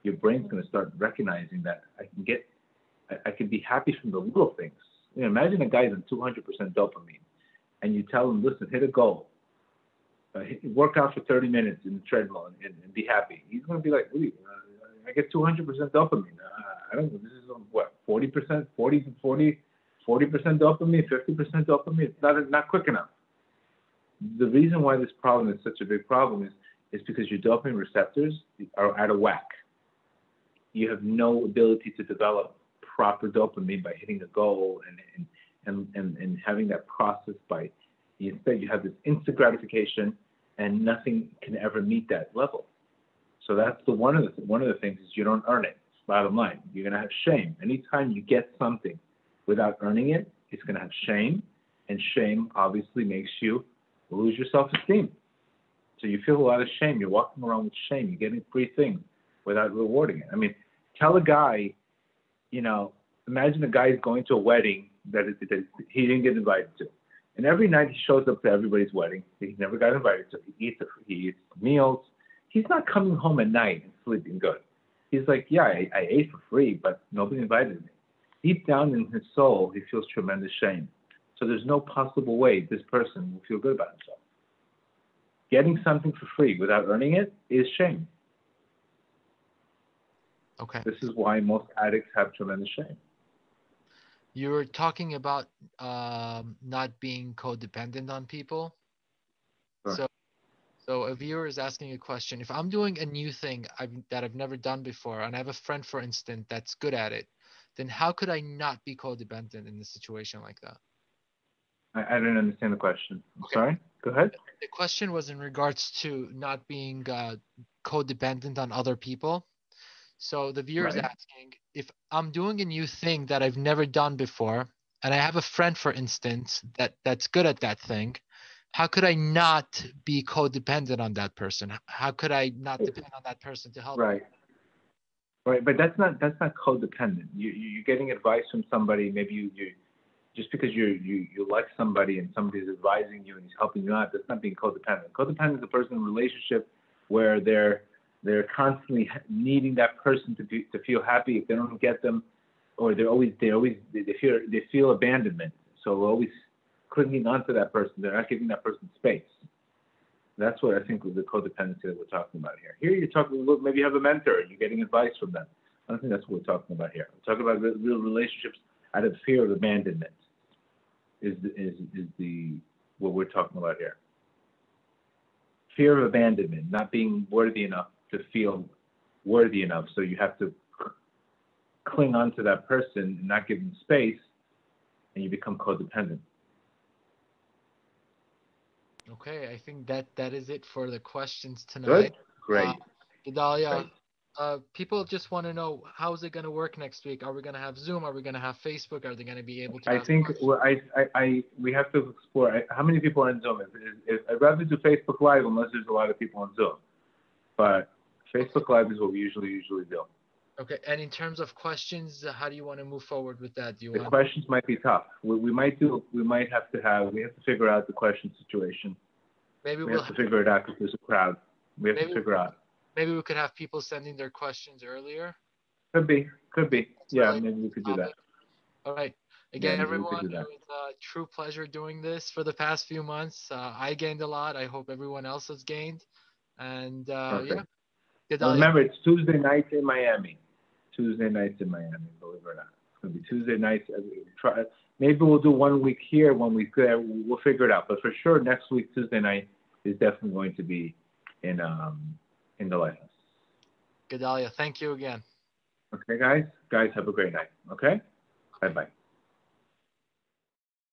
your brain's going to start recognizing that I can be happy from the little things. Imagine a guy's on 200% dopamine, and you tell him, listen, hit a goal. Work out for 30 minutes in the treadmill and be happy. He's going to be like, I get 200% dopamine. I don't know, this is what, 40%, 40% dopamine, 50% dopamine? It's not quick enough. The reason why this problem is such a big problem is because your dopamine receptors are out of whack. You have no ability to develop proper dopamine by hitting a goal and having that process instead you have this instant gratification and nothing can ever meet that level. So that's one of the things is you don't earn it. Bottom line, you're going to have shame. Anytime you get something without earning it, it's going to have shame, and shame obviously makes you lose your self-esteem. So you feel a lot of shame. You're walking around with shame. You're getting free things without rewarding it. I mean, tell a guy, imagine a guy is going to a wedding that he didn't get invited to. And every night he shows up to everybody's wedding. He never got invited to. He eats meals. He's not coming home at night and sleeping good. He's like, yeah, I ate for free, but nobody invited me. Deep down in his soul, he feels tremendous shame. So there's no possible way this person will feel good about himself. getting something for free without earning it is shame. Okay. This is why most addicts have tremendous shame. You were talking about not being codependent on people. Sure. So a viewer is asking a question. If I'm doing a new thing that I've never done before, and I have a friend, for instance, that's good at it, then how could I not be codependent in a situation like that? I didn't understand the question. I'm Okay. sorry. Go ahead. The question was in regards to not being codependent on other people. So the viewer is Right. asking, if I'm doing a new thing that I've never done before, and I have a friend, for instance, that's good at that thing, how could I not be codependent on that person? How could I not depend on that person to help me? Right. Right. But that's not codependent. You're getting advice from somebody. Maybe you just because you like somebody and somebody's advising you and he's helping you out. That's not being codependent. Codependent is a person in a relationship where they're constantly needing that person to feel happy. If they don't get them, or they feel abandonment. So we're always clinging onto that person. They're not giving that person space. That's what I think was the codependency that we're talking about here. Here you're talking about maybe you have a mentor and you're getting advice from them. I don't think that's what we're talking about here. We're talking about real relationships out of fear of abandonment. Is what we're talking about here. Fear of abandonment, not being worthy enough to feel worthy enough, so you have to cling on to that person and not give them space, and you become codependent. Okay, I think that is it for the questions tonight. Good? Great. Gedale, people just want to know, how is it going to work next week? Are we going to have Zoom? Are we going to have Facebook? Are they going to be able to I ask think we have to explore how many people are on Zoom. I'd rather do Facebook Live unless there's a lot of people on Zoom. But Facebook Live is what we usually do. Okay, and in terms of questions, how do you want to move forward with that? The questions might be tough. We have to figure out the question situation. Maybe we have to figure it out because there's a crowd. We have to figure out. Maybe we could have people sending their questions earlier. Could be. Yeah, maybe we could do that. All right. Again, everyone, it was a true pleasure doing this for the past few months. I gained a lot. I hope everyone else has gained. And yeah. Remember, it's Tuesday nights in Miami. Believe it or not. It's going to be Tuesday nights. Maybe we'll do 1 week here, 1 week there. We'll figure it out. But for sure, next week, Tuesday night, is definitely going to be in the lighthouse. Gedale, thank you again. Okay, guys? Guys, have a great night. Okay? Bye-bye.